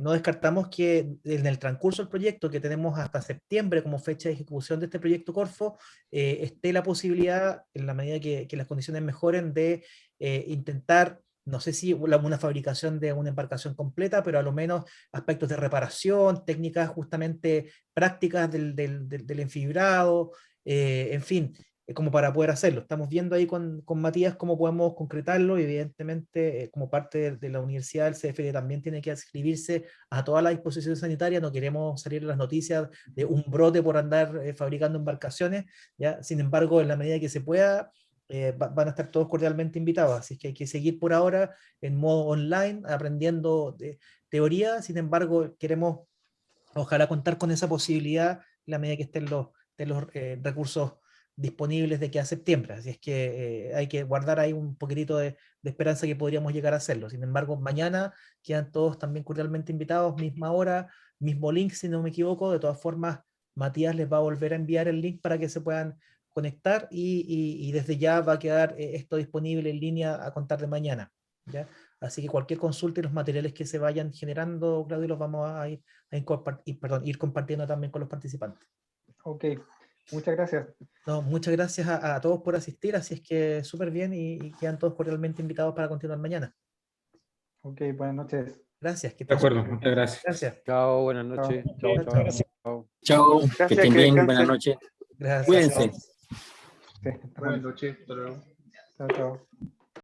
Speaker 1: No descartamos que en el transcurso del proyecto, que tenemos hasta septiembre como fecha de ejecución de este proyecto Corfo, esté la posibilidad, en la medida que las condiciones mejoren, de intentar, no sé si una fabricación de una embarcación completa, pero a lo menos aspectos de reparación, técnicas justamente prácticas del enfibrado, en fin, como para poder hacerlo. Estamos viendo ahí con Matías cómo podemos concretarlo y evidentemente como parte de la universidad, el CFD también tiene que adscribirse a todas las disposiciones sanitarias. No queremos salir en las noticias de un brote por andar fabricando embarcaciones, ¿ya? Sin embargo, en la medida que se pueda, van a estar todos cordialmente invitados, así que hay que seguir por ahora en modo online, aprendiendo de teoría. Sin embargo, queremos ojalá contar con esa posibilidad en la medida que estén los recursos disponibles de que a septiembre, así es que hay que guardar ahí un poquitito de esperanza que podríamos llegar a hacerlo. Sin embargo, mañana quedan todos también cordialmente invitados, misma hora, mismo link si no me equivoco. De todas formas, Matías les va a volver a enviar el link para que se puedan conectar y desde ya va a quedar esto disponible en línea a contar de mañana, ¿ya? Así que cualquier consulta y los materiales que se vayan generando, Claudio, los vamos a ir compartiendo también con los participantes.
Speaker 2: Ok, muchas gracias.
Speaker 1: No, muchas gracias a todos por asistir, así es que súper bien y quedan todos cordialmente invitados para continuar mañana.
Speaker 2: Ok, buenas noches.
Speaker 1: Gracias. Que
Speaker 7: De
Speaker 1: estén
Speaker 7: acuerdo,
Speaker 1: súper bien.
Speaker 7: muchas gracias.
Speaker 1: Gracias.
Speaker 8: Chao, buenas noches. Chao,
Speaker 1: Chao,
Speaker 8: chao.
Speaker 1: chao.
Speaker 8: Chao.
Speaker 10: Chao, que
Speaker 5: Gracias,
Speaker 10: estén
Speaker 5: que
Speaker 10: bien,
Speaker 5: descansen.
Speaker 10: buenas noches.
Speaker 1: Gracias.
Speaker 10: Cuídense.
Speaker 2: Sí,
Speaker 4: Buenas noches. Hasta luego.
Speaker 2: chao, chao.